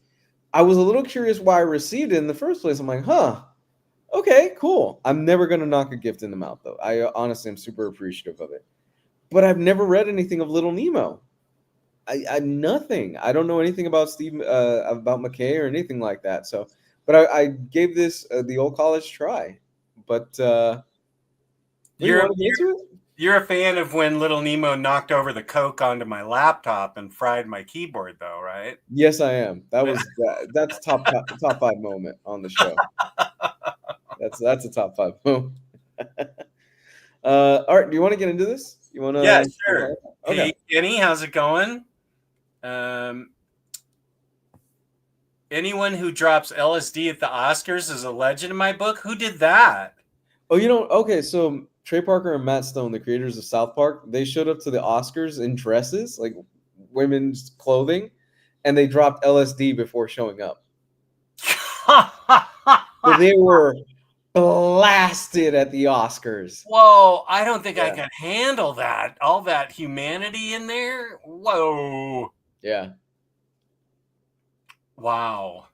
[SPEAKER 2] I was a little curious why I received it in the first place. I'm like, okay, cool. I'm never going to knock a gift in the mouth, though. I honestly am super appreciative of it. But I've never read anything of Little Nemo. Nothing. I don't know anything about about McCay or anything like that. So, but I gave this the old college try. But
[SPEAKER 1] you're a fan of when Little Nemo knocked over the Coke onto my laptop and fried my keyboard, though, right?
[SPEAKER 2] Yes, I am. That's top 5 moment on the show. That's a top 5 moment. All right. Do you want to get into this? You want to?
[SPEAKER 1] Yeah, sure.
[SPEAKER 2] Okay.
[SPEAKER 1] Hey, Kenny, how's it going? Anyone who drops LSD at the Oscars is a legend in my book. Who did that?
[SPEAKER 2] Oh, okay. So Trey Parker and Matt Stone, the creators of South Park, they showed up to the Oscars in dresses, like women's clothing, and they dropped LSD before showing up. So they were blasted at the Oscars.
[SPEAKER 1] Whoa, I don't think I could handle that. All that humanity in there. Whoa.
[SPEAKER 2] Yeah.
[SPEAKER 1] Wow.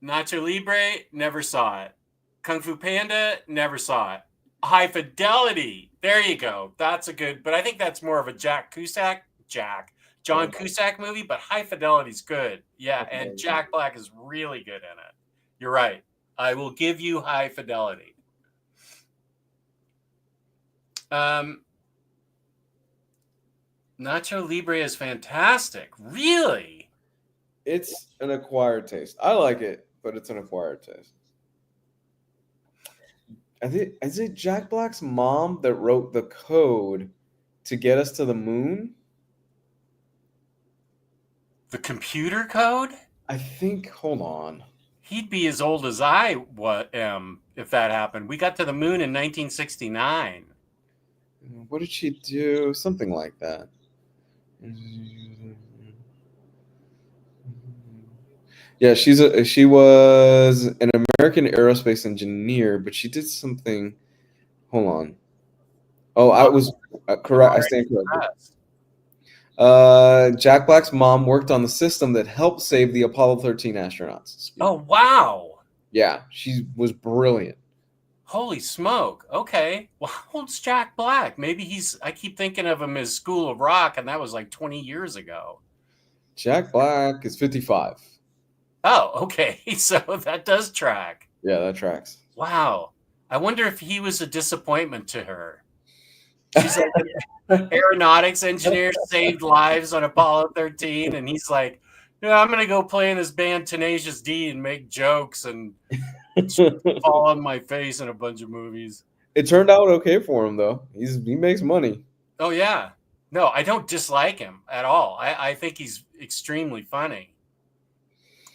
[SPEAKER 1] Nacho Libre, never saw it. Kung Fu Panda, never saw it. High Fidelity, there you go. That's a good, but I think that's more of a Jack Cusack Jack. John Cusack movie, but High Fidelity's good. Yeah, and Jack Black is really good in it. You're right. I will give you High Fidelity. Nacho Libre is fantastic. Really?
[SPEAKER 2] It's an acquired taste. I like it, but it's an acquired taste. Is it Jack Black's mom that wrote the code to get us to the moon?
[SPEAKER 1] The computer code?
[SPEAKER 2] I think. Hold on.
[SPEAKER 1] He'd be as old as I am if that happened. We got to the moon in 1969.
[SPEAKER 2] What did she do? Something like that. Yeah, she was an American aerospace engineer, but she did something. Hold on. Oh, I was correct. I stand corrected. Jack Black's mom worked on the system that helped save the Apollo 13 astronauts.
[SPEAKER 1] Oh, wow.
[SPEAKER 2] Yeah, she was brilliant.
[SPEAKER 1] Holy smoke. Okay. Well, how old's Jack Black? Maybe I keep thinking of him as School of Rock, and that was like 20 years ago.
[SPEAKER 2] Jack Black is 55.
[SPEAKER 1] Oh, okay. So that does track.
[SPEAKER 2] Yeah, that tracks.
[SPEAKER 1] Wow. I wonder if he was a disappointment to her. She's like an aeronautics engineer, saved lives on Apollo 13, and he's like, yeah, I'm going to go play in this band Tenacious D and make jokes and fall on my face in a bunch of movies.
[SPEAKER 2] It turned out okay for him, though. He makes money.
[SPEAKER 1] Oh, yeah. No, I don't dislike him at all. I think he's extremely funny.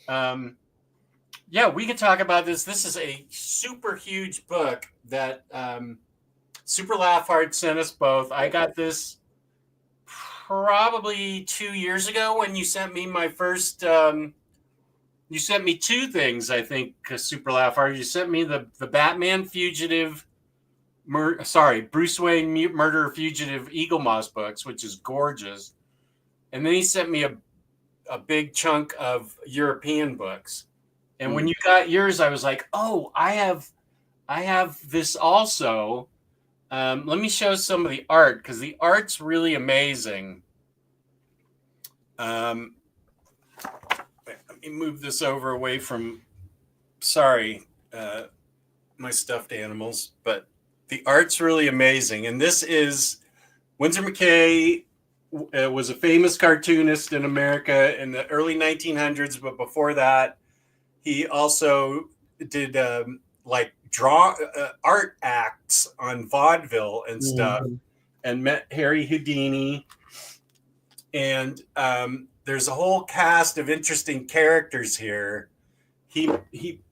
[SPEAKER 1] Yeah, we could talk about this. This is a super huge book that Super Laugh Hard sent us both. I got this probably 2 years ago when you sent me my first. You sent me two things, I think, Super Laugh Hard. You sent me the Batman Fugitive, Bruce Wayne Murder Fugitive Eaglemoss books, which is gorgeous. And then he sent me a big chunk of European books. And when you got yours, I was like, oh, I have this also. Let me show some of the art because the art's really amazing. Let me move this over away from, my stuffed animals, but the art's really amazing. And this is Winsor McCay was a famous cartoonist in America in the early 1900s, but before that, he also did art acts on vaudeville and stuff, and met Harry Houdini. And there's a whole cast of interesting characters here. He worked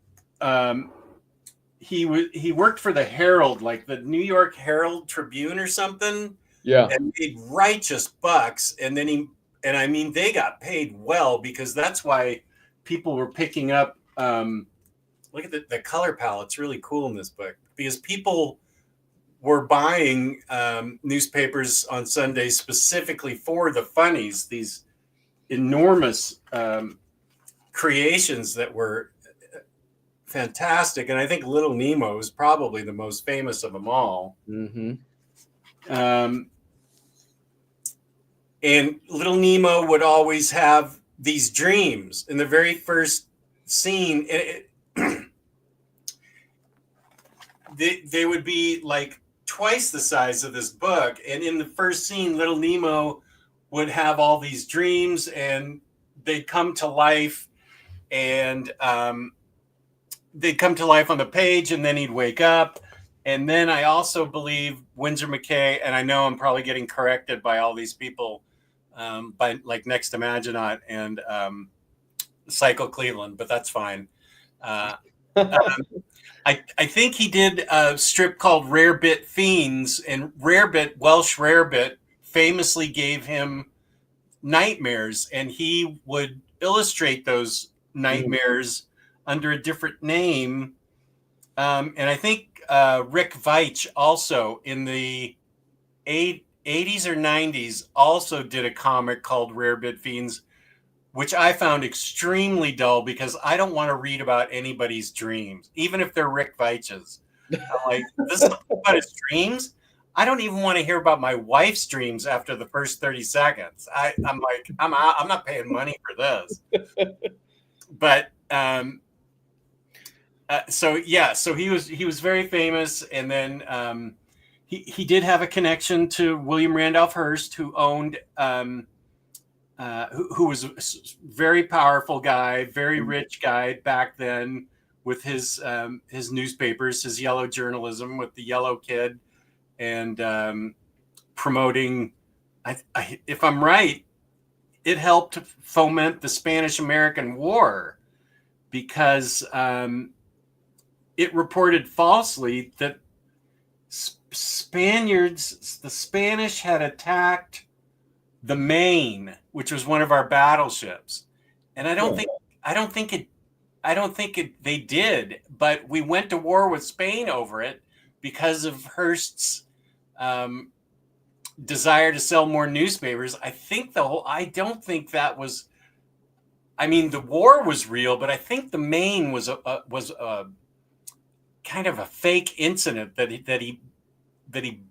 [SPEAKER 1] for the Herald, like the New York Herald Tribune or something.
[SPEAKER 2] Yeah,
[SPEAKER 1] and made righteous bucks. And then they got paid well because that's why people were picking up. Look at the color palette's really cool in this book because people were buying newspapers on Sundays specifically for the funnies, these enormous creations that were fantastic. And I think Little Nemo is probably the most famous of them all.
[SPEAKER 2] Mm-hmm.
[SPEAKER 1] And Little Nemo would always have these dreams. In the very first scene, they would be like twice the size of this book. And in the first scene, Little Nemo would have all these dreams and they'd come to life. And they'd come to life on the page and then he'd wake up. And then I also believe Winsor McCay, and I know I'm probably getting corrected by all these people, by like Next Imaginaut and Psycho Cleveland, but that's fine. I think he did a strip called Rarebit Fiends, and Welsh Rarebit, famously gave him nightmares, and he would illustrate those nightmares under a different name. And I think Rick Veitch also in the 80s or 90s also did a comic called Rarebit Fiends, which I found extremely dull because I don't want to read about anybody's dreams, even if they're Rick Veitch's. I'm like, this is about his dreams? I don't even want to hear about my wife's dreams after the first 30 seconds. I'm like, I'm out. I'm not paying money for this. But so yeah, so he was very famous, and then he did have a connection to William Randolph Hearst, who owned who was a very powerful guy, very rich guy back then, with his newspapers, his yellow journalism with the Yellow Kid, and promoting. If I'm right, it helped foment the Spanish-American War because it reported falsely that the Spanish had attacked the Maine, which was one of our battleships, and I don't think they did, but we went to war with Spain over it because of Hearst's desire to sell more newspapers. I don't think that was. I mean, the war was real, but I think the Maine was a kind of a fake incident that he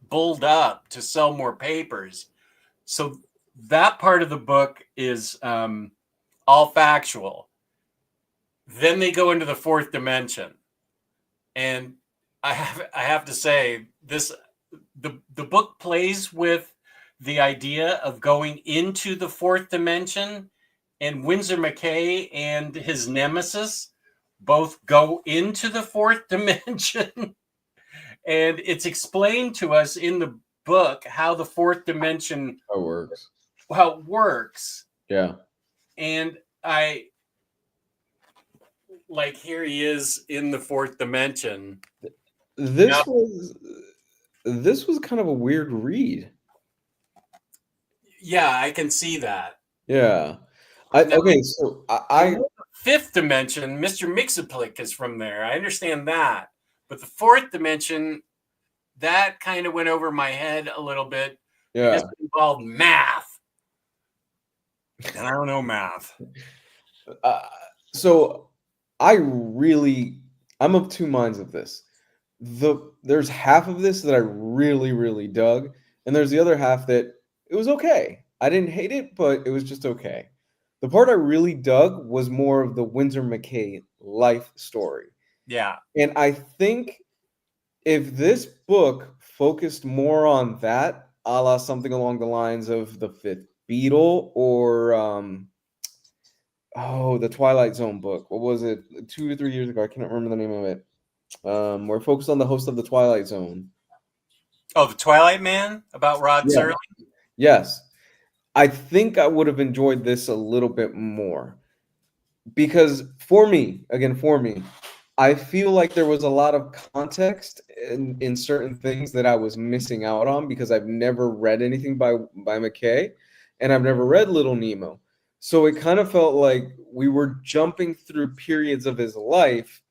[SPEAKER 1] bulled up to sell more papers. So that part of the book is all factual. Then they go into the fourth dimension, and I have to say the book plays with the idea of going into the fourth dimension, and Winsor McCay and his nemesis both go into the fourth dimension. And it's explained to us in the book how the fourth dimension how it works.
[SPEAKER 2] Yeah.
[SPEAKER 1] And here he is in the fourth dimension.
[SPEAKER 2] This was kind of a weird read.
[SPEAKER 1] Yeah, I can see that.
[SPEAKER 2] Yeah.
[SPEAKER 1] Fifth dimension, Mr. Mixaplik is from there. I understand that. But the fourth dimension, that kind of went over my head a little bit.
[SPEAKER 2] Yeah.
[SPEAKER 1] Because it involved math. And I don't know math.
[SPEAKER 2] So I'm of two minds of this. There's half of this that I really, really dug, and there's the other half that it was okay. I didn't hate it, but it was just okay. The part I really dug was more of the Winsor McCay life story.
[SPEAKER 1] Yeah.
[SPEAKER 2] And I think if this book focused more on that, a la something along the lines of The Fifth Beatle or the Twilight Zone book. What was it? 2 or 3 years ago. I can't remember the name of it. We're focused on the host of the Twilight Zone.
[SPEAKER 1] Oh, the Twilight Man about Rod Serling?
[SPEAKER 2] Yes. I think I would have enjoyed this a little bit more. Because for me, I feel like there was a lot of context in certain things that I was missing out on because I've never read anything by McCay, and I've never read Little Nemo. So it kind of felt like we were jumping through periods of his life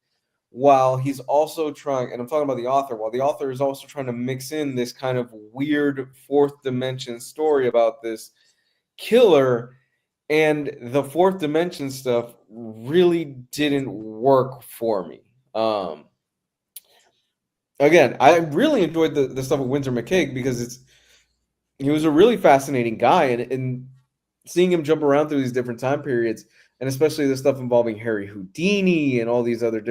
[SPEAKER 2] while he's also trying, and I'm talking about the author, while the author is also trying to mix in this kind of weird fourth dimension story about this killer, and the fourth dimension stuff really didn't work for me. Again, I really enjoyed the stuff with Winsor McCay because he was a really fascinating guy, and seeing him jump around through these different time periods, and especially the stuff involving Harry Houdini and all these other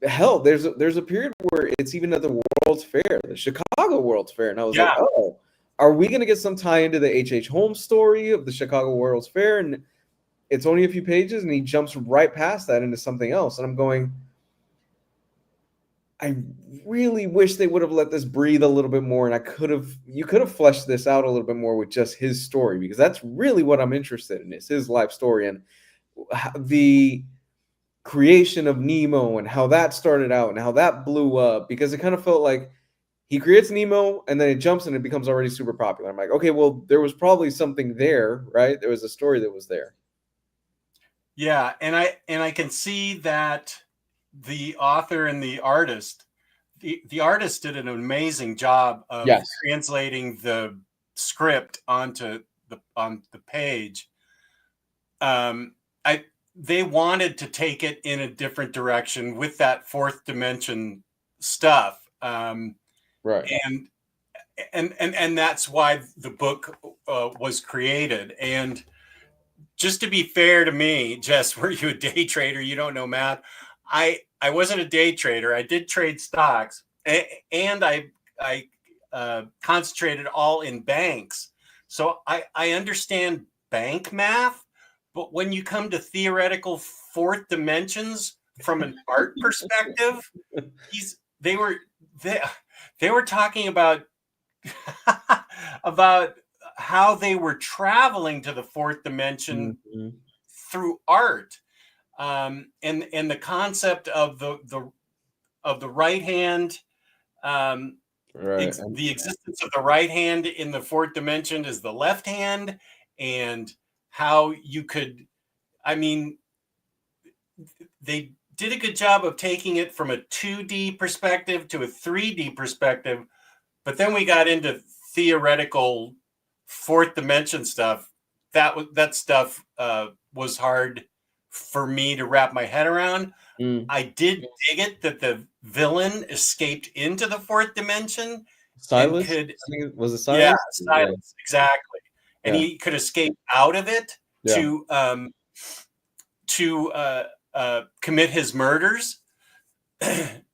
[SPEAKER 2] hell, there's a period where it's even at the World's Fair, the Chicago World's Fair, and I was like, oh, are we going to get some tie into the H.H. Holmes story of the Chicago World's Fair? And it's only a few pages, and he jumps right past that into something else. And I'm going, I really wish they would have let this breathe a little bit more, and you could have fleshed this out a little bit more with just his story, because that's really what I'm interested in, is his life story and the creation of Nemo and how that started out and how that blew up, because it kind of felt like he creates Nemo and then it jumps and it becomes already super popular. I'm like, okay, well, there was probably something there, right? There was a story that was there.
[SPEAKER 1] Yeah, and I can see that the author and the artist did an amazing job of translating the script onto the page. They wanted to take it in a different direction with that fourth dimension stuff.
[SPEAKER 2] Right.
[SPEAKER 1] And and that's why the book was created. And just to be fair to me, Jess, were you a day trader? You don't know math. I wasn't a day trader. I did trade stocks, and I concentrated all in banks. So I understand bank math, but when you come to theoretical fourth dimensions from an art perspective, they were they, they were talking about about how they were traveling to the fourth dimension
[SPEAKER 2] Mm-hmm.
[SPEAKER 1] through art, and the concept of the right hand, um,
[SPEAKER 2] Right.
[SPEAKER 1] the existence of the right hand in the fourth dimension is the left hand, and how you could, I mean, they did a good job of taking it from a 2D perspective to a 3D perspective, but then we got into theoretical fourth dimension stuff. That stuff was hard for me to wrap my head around.
[SPEAKER 2] Mm.
[SPEAKER 1] I did dig it that the villain escaped into the fourth dimension and
[SPEAKER 2] Silas?
[SPEAKER 1] could,
[SPEAKER 2] I think was it
[SPEAKER 1] yeah,
[SPEAKER 2] Silas? Yeah.
[SPEAKER 1] silence, exactly, and
[SPEAKER 2] Yeah.
[SPEAKER 1] he could escape out of it
[SPEAKER 2] Yeah.
[SPEAKER 1] to commit his murders.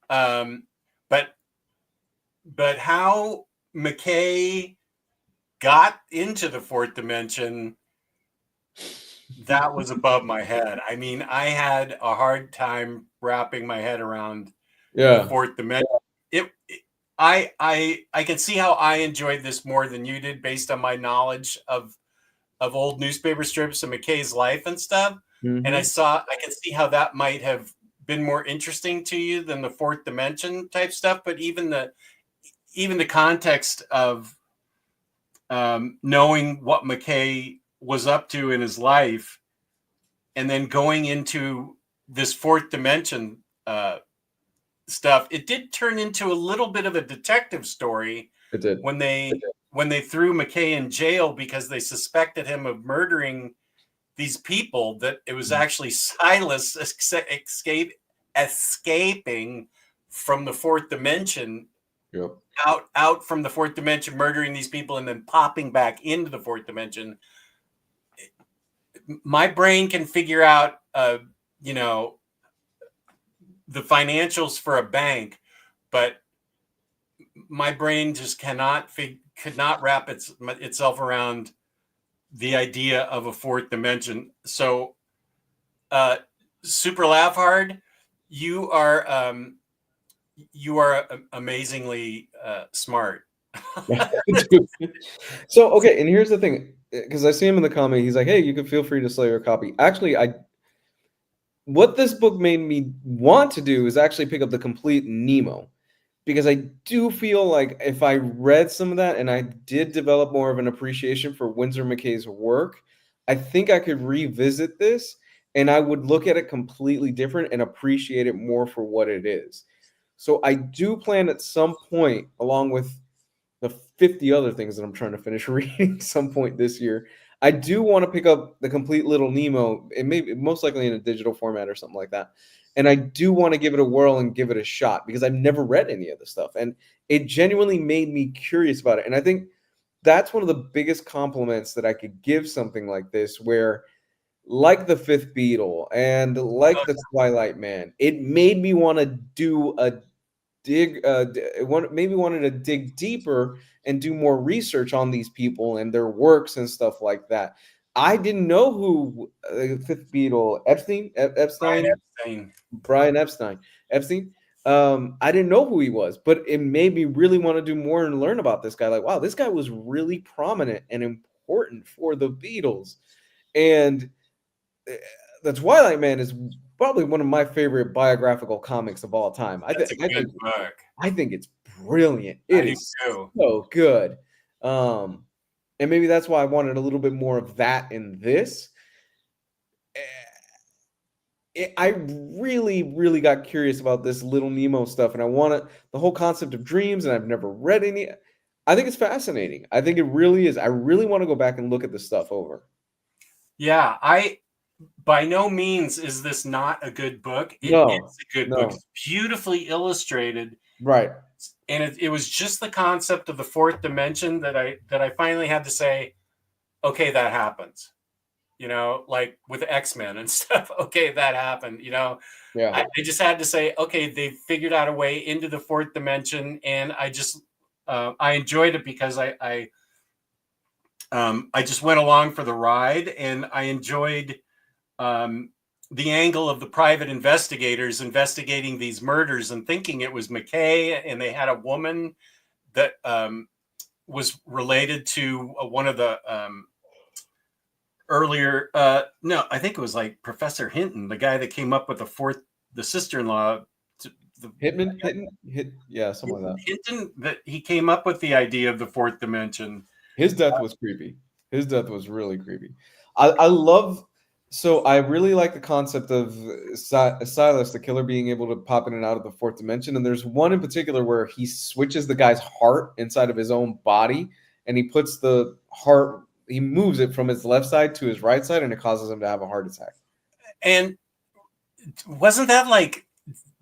[SPEAKER 1] um, but how McCay got into the fourth dimension, that was above my head. I mean, I had a hard time wrapping my head around the
[SPEAKER 2] Yeah.
[SPEAKER 1] fourth dimension. I can see how I enjoyed this more than you did based on my knowledge of old newspaper strips and McCay's life and stuff. And
[SPEAKER 2] Mm-hmm.
[SPEAKER 1] I can see how that might have been more interesting to you than the fourth dimension type stuff. But even the context of knowing what McCay was up to in his life, and then going into this fourth dimension stuff, it did turn into a little bit of a detective story
[SPEAKER 2] It did.
[SPEAKER 1] when they threw McCay in jail because they suspected him of murdering these people. That it was actually Silas escaping from the fourth dimension,
[SPEAKER 2] Yep.
[SPEAKER 1] out from the fourth dimension, murdering these people, and then popping back into the fourth dimension. My brain can figure out, you know, the financials for a bank, but my brain just could not wrap itself around the idea of a fourth dimension. So, Super Laugh Hard, you are amazingly smart.
[SPEAKER 2] So okay, and here's the thing, because I see him in the comment, he's like, "Hey, you can feel free to slay your copy." Actually, what this book made me want to do is actually pick up the complete Nemo, because I do feel like if I read some of that and I did develop more of an appreciation for Winsor McCay's work, I think I could revisit this and I would look at it completely different and appreciate it more for what it is. So I do plan at some point, along with the 50 other things that I'm trying to finish reading some point this year. I do want to pick up the complete Little Nemo, and maybe most likely in a digital format or something like that. And I do want to give it a whirl and give it a shot because I've never read any of this stuff. And it genuinely made me curious about it. And I think that's one of the biggest compliments that I could give something like this, where like the Fifth Beatle and like the Twilight Man, it made me want to do a maybe wanted to dig deeper and do more research on these people and their works and stuff like that. I didn't know who Fifth Beatle, Brian Epstein. I didn't know who he was, but it made me really want to do more and learn about this guy. Like, wow, this guy was really prominent and important for the Beatles. And the Twilight Man is probably one of my favorite biographical comics of all time.
[SPEAKER 1] That's a good book.
[SPEAKER 2] I think it's brilliant.
[SPEAKER 1] I
[SPEAKER 2] It
[SPEAKER 1] do
[SPEAKER 2] is
[SPEAKER 1] too.
[SPEAKER 2] so good. And maybe that's why I wanted a little bit more of that in this. I really, really got curious about this Little Nemo stuff, and I wanted the whole concept of dreams, and I've never read any. I think it's fascinating. I think it really is. I really want to go back and look at this stuff over.
[SPEAKER 1] Yeah, by no means is this not a good book.
[SPEAKER 2] No,
[SPEAKER 1] It's a good book.
[SPEAKER 2] no.
[SPEAKER 1] It's beautifully illustrated.
[SPEAKER 2] Right.
[SPEAKER 1] and it was just the concept of the fourth dimension that I finally had to say, okay, that happens. You know, like with X-Men and stuff. Okay, that happened. You know,
[SPEAKER 2] Yeah.
[SPEAKER 1] I just had to say, okay, they figured out a way into the fourth dimension, and I enjoyed it because I just went along for the ride, and I enjoyed the angle of the private investigators investigating these murders and thinking it was McCay, and they had a woman that was related to one of the earlier. No, I think it was like Professor Hinton, the guy that came up with the sister-in-law.
[SPEAKER 2] Yeah, something like that.
[SPEAKER 1] Hinton, that he came up with the idea of the fourth dimension.
[SPEAKER 2] His death was creepy. His death was really creepy. I love. So I really like the concept of Silas, the killer, being able to pop in and out of the fourth dimension. And there's one in particular where he switches the guy's heart inside of his own body, and he puts the heart. He moves it from his left side to his right side, and it causes him to have a heart attack.
[SPEAKER 1] And wasn't that like?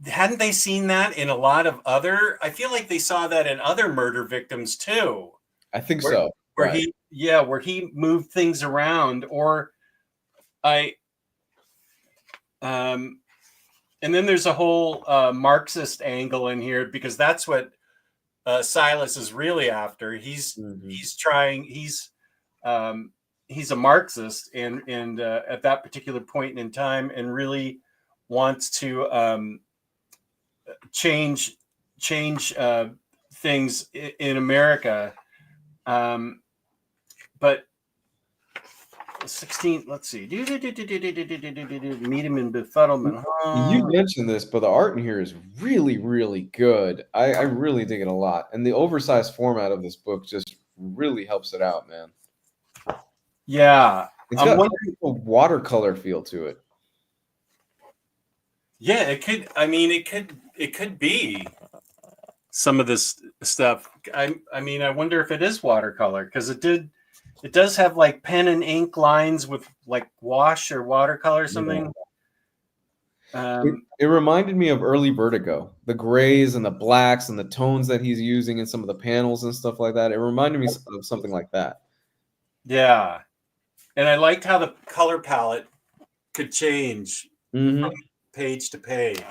[SPEAKER 1] Hadn't they seen that in a lot of other? I feel like they saw that in other murder victims too.
[SPEAKER 2] I think so.
[SPEAKER 1] Where he moved things around, or and then there's a whole Marxist angle in here, because that's what Silas is really after. He's a Marxist, and at that particular point in time, and really wants to change things in America. But 16, let's see. Meet him in befuddlement.
[SPEAKER 2] You mentioned this, but the art in here is really, really good. I really dig it a lot. And the oversized format of this book just really helps it out, man.
[SPEAKER 1] Yeah.
[SPEAKER 2] It's got a watercolor feel to it.
[SPEAKER 1] Yeah, it could. I mean, it could be some of this stuff. I mean, I wonder if it is watercolor, because it does have like pen and ink lines with like wash or watercolor or something.
[SPEAKER 2] Yeah. It reminded me of early Vertigo, the grays and the blacks and the tones that he's using in some of the panels and stuff like that. It reminded me of something like that.
[SPEAKER 1] Yeah, and I liked how the color palette could change from page to page.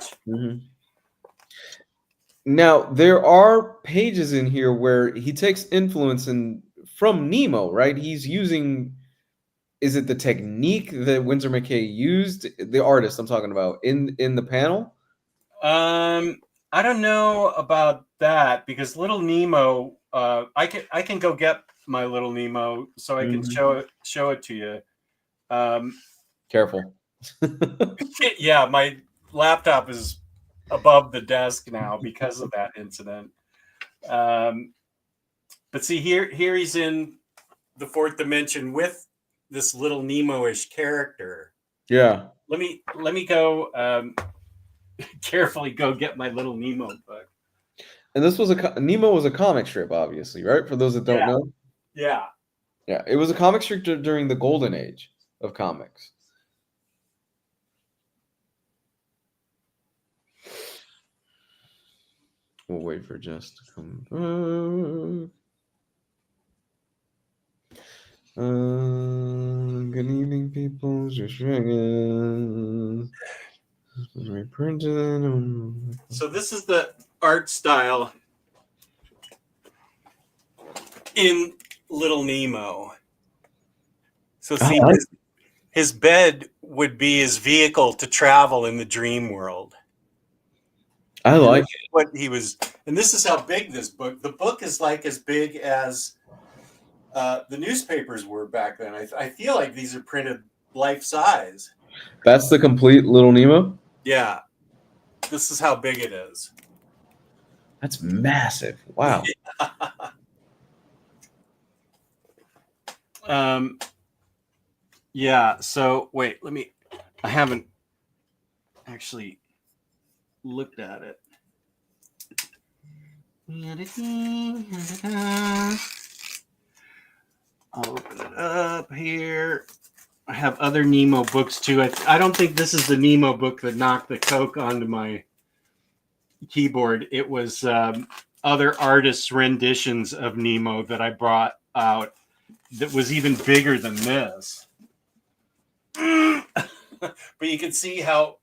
[SPEAKER 2] Now, there are pages in here where he takes influence from Nemo, right? He's using, is it the technique that Winsor McCay used, the artist I'm talking about, in the panel?
[SPEAKER 1] I don't know about that, because Little Nemo, I can go get my Little Nemo so I can show it to you.
[SPEAKER 2] Careful.
[SPEAKER 1] Yeah, my laptop is above the desk now because of that incident. But see, here he's in the fourth dimension with this Little Nemo-ish character.
[SPEAKER 2] Yeah.
[SPEAKER 1] Let me go carefully go get my Little Nemo book.
[SPEAKER 2] And this was Nemo was a comic strip, obviously, right? For those that don't know.
[SPEAKER 1] Yeah.
[SPEAKER 2] Yeah, it was a comic strip during the golden age of comics. We'll wait for Jess to come back. Good evening, people. Just reprinted.
[SPEAKER 1] So this is the art style in Little Nemo. So see, his bed would be his vehicle to travel in the dream world.
[SPEAKER 2] I like
[SPEAKER 1] what he was, and this is how big the book is, like as big as the newspapers were back then. I feel like these are printed life size.
[SPEAKER 2] That's the complete Little Nemo?
[SPEAKER 1] Yeah. This is how big it is.
[SPEAKER 2] That's massive. Wow.
[SPEAKER 1] Yeah, so wait, I haven't actually looked at it. I'll open it up here. I have other Nemo books too. I don't think this is the Nemo book that knocked the Coke onto my keyboard. It was other artists' renditions of Nemo that I brought out that was even bigger than this. But you can see how.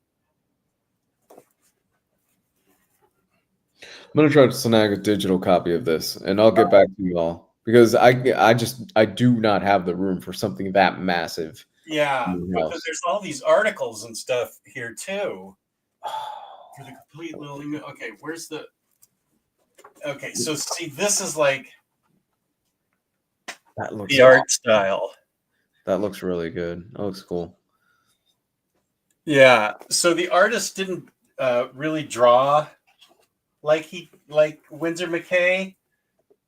[SPEAKER 2] I'm gonna try to snag a digital copy of this, and I'll get back to you all because I do not have the room for something that massive.
[SPEAKER 1] Yeah,
[SPEAKER 2] In the
[SPEAKER 1] because
[SPEAKER 2] house.
[SPEAKER 1] there's all these articles and stuff here too. For the complete little. Okay, where's the. Okay, so see, this is like
[SPEAKER 2] That looks
[SPEAKER 1] the art style.
[SPEAKER 2] That looks really good. That looks cool.
[SPEAKER 1] Yeah. So the artist didn't really draw like Winsor McCay.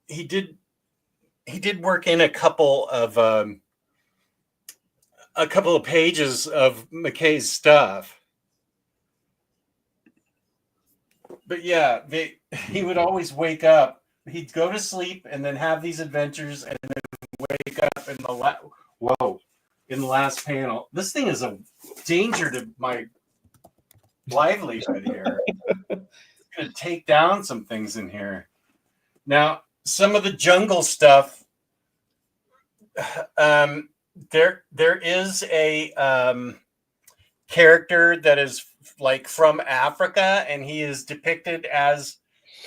[SPEAKER 1] He did work in a couple of pages of McCay's stuff. But yeah, he would always wake up. He'd go to sleep and then have these adventures, and then wake up in in the last panel. This thing is a danger to my livelihood here. It's gonna take down some things in here. Now, some of the jungle stuff. There is a character that is like from Africa, and he is depicted as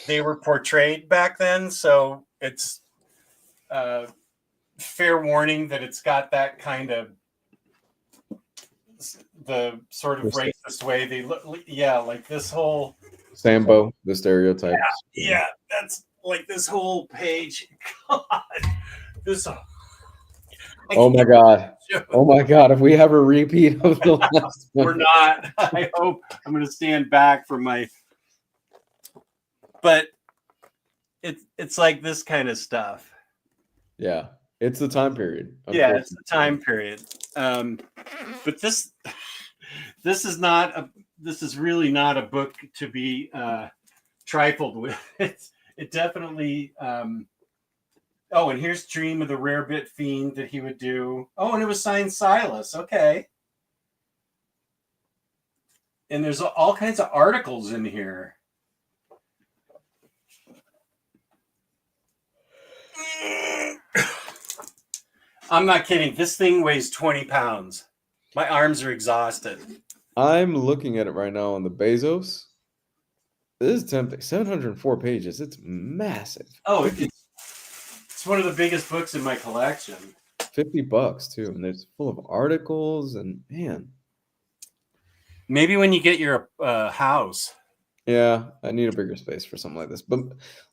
[SPEAKER 1] they were portrayed back then. So it's fair warning that it's got that kind of the sort of racist way they look. Yeah, like this whole
[SPEAKER 2] Sambo, the stereotype.
[SPEAKER 1] Yeah, that's like this whole page. God, this.
[SPEAKER 2] Oh my god! Oh my god! If we have a repeat of the last one,
[SPEAKER 1] we're not. I hope I'm going to stand back from my. But it's like this kind of stuff.
[SPEAKER 2] Yeah, it's the time period.
[SPEAKER 1] Yeah, it's the time period. But this is not this is really not a book to be trifled with. It definitely. Oh, and here's Dream of the Rare Bit Fiend that he would do. Oh, and it was signed Silas. Okay. And there's all kinds of articles in here. I'm not kidding. This thing weighs 20 pounds. My arms are exhausted.
[SPEAKER 2] I'm looking at it right now on the Bezos. This is tempting. 704 pages. It's massive.
[SPEAKER 1] Oh, it's one of the biggest books in my collection.
[SPEAKER 2] $50 too, and it's full of articles and man.
[SPEAKER 1] Maybe when you get your house.
[SPEAKER 2] Yeah, I need a bigger space for something like this. But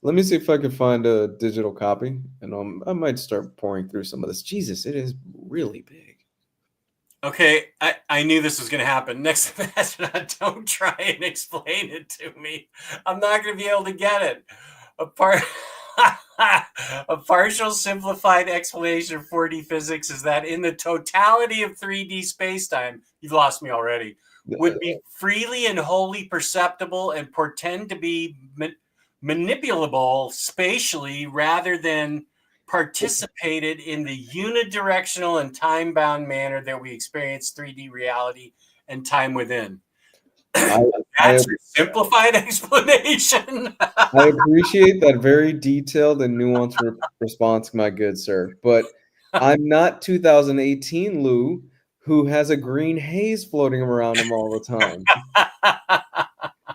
[SPEAKER 2] let me see if I can find a digital copy, and I might start pouring through some of this. Jesus, it is really big.
[SPEAKER 1] Okay, I knew this was going to happen. Next astronaut, don't try and explain it to me. I'm not going to be able to get it. A partial simplified explanation of 4D physics is that in the totality of 3D spacetime, you've lost me already, would be freely and wholly perceptible and portend to be manipulable spatially rather than participated in the unidirectional and time-bound manner that we experience 3D reality and time within. That's a simplified explanation.
[SPEAKER 2] I appreciate that very detailed and nuanced response, my good sir. But I'm not 2018 Lou, who has a green haze floating around him all the time.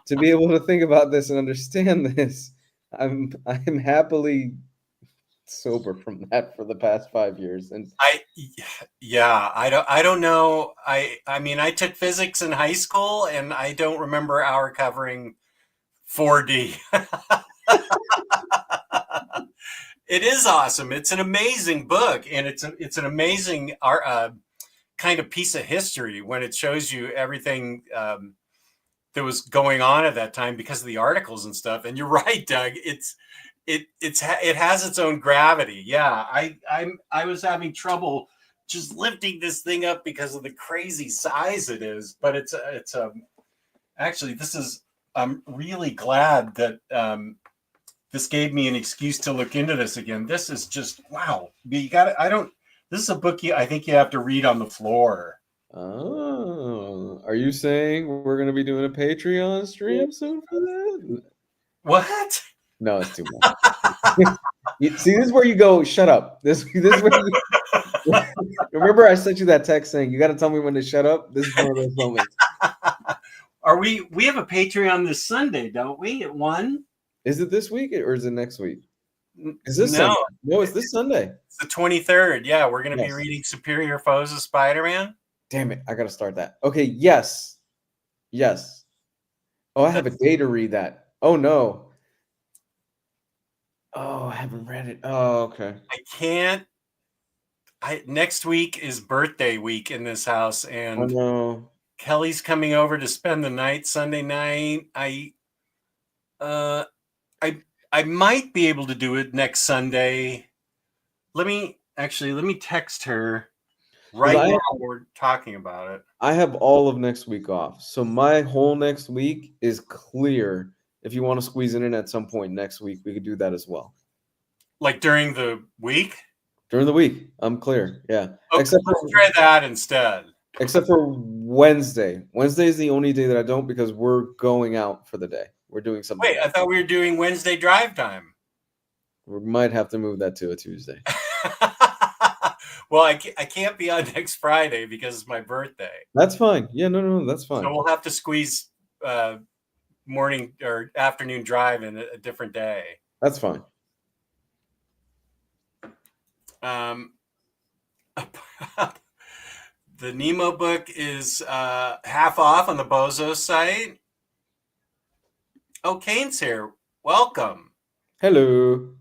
[SPEAKER 2] To be able to think about this and understand this, I'm happily sober from that for the past 5 years. And
[SPEAKER 1] I don't know. I mean, I took physics in high school, and I don't remember our covering 4D. It is awesome. It's an amazing book, and it's an amazing kind of piece of history when it shows you everything that was going on at that time because of the articles and stuff. And you're right, Doug. It has its own gravity. Yeah, I was having trouble just lifting this thing up because of the crazy size it is. But it's actually, this is. I'm really glad that this gave me an excuse to look into this again. This is just wow. You got it. This is a book I think you have to read on the floor.
[SPEAKER 2] Oh, are you saying we're going to be doing a Patreon stream soon for that?
[SPEAKER 1] What?
[SPEAKER 2] No, it's too much. See, this is where you go, shut up. This is where you remember I sent you that text saying you got to tell me when to shut up. This is one of those moments.
[SPEAKER 1] We have a Patreon this Sunday, don't we? At 1?
[SPEAKER 2] Is it this week or is it next week? Is this
[SPEAKER 1] No,
[SPEAKER 2] Sunday? No, it's this Sunday.
[SPEAKER 1] it's the 23rd. Yeah, we're going to be
[SPEAKER 2] Yes.
[SPEAKER 1] reading Superior Foes of Spider-Man.
[SPEAKER 2] Damn it, I got to start that. Okay, yes. Oh, I have a day to read that. Oh no. Oh, I haven't read it. Oh, okay.
[SPEAKER 1] I can't. Next week is birthday week in this house,
[SPEAKER 2] Oh
[SPEAKER 1] and
[SPEAKER 2] no.
[SPEAKER 1] Kelly's coming over to spend the night Sunday night. I might be able to do it next Sunday. Let me text her right now. We're talking about it.
[SPEAKER 2] I have all of next week off. So my whole next week is clear. If you want to squeeze it in at some point next week, we could do that as well.
[SPEAKER 1] Like during the week?
[SPEAKER 2] During the week, I'm clear. Yeah.
[SPEAKER 1] Okay, let's try that instead.
[SPEAKER 2] Except for Wednesday. Wednesday is the only day that I don't because we're going out for the day. We're doing something.
[SPEAKER 1] Wait, I thought we were doing Wednesday drive time.
[SPEAKER 2] We might have to move that to a Tuesday.
[SPEAKER 1] Well, I can't be on next Friday because it's my birthday.
[SPEAKER 2] That's fine. Yeah, no, that's fine.
[SPEAKER 1] So we'll have to squeeze morning or afternoon drive in a different day.
[SPEAKER 2] That's fine.
[SPEAKER 1] The Nemo book is half off on the Bozo site. Oh, Kane's here. Welcome.
[SPEAKER 2] Hello.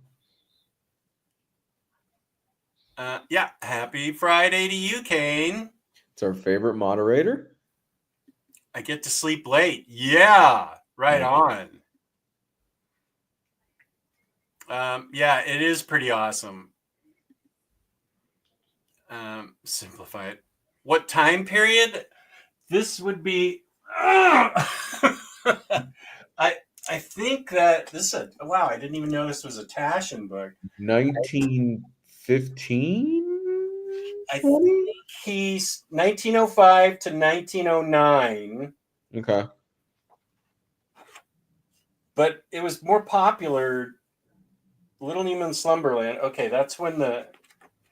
[SPEAKER 1] Yeah, happy Friday to you, Kane.
[SPEAKER 2] It's our favorite moderator.
[SPEAKER 1] I get to sleep late. Yeah, right on. Yeah, it is pretty awesome. Simplify it. What time period? This would be. I think that this is wow. I didn't even know this was a Taschen book.
[SPEAKER 2] 1915.
[SPEAKER 1] I think he's 1905 to 1909.
[SPEAKER 2] Okay.
[SPEAKER 1] But it was more popular. Little Neiman's Slumberland. Okay, that's when.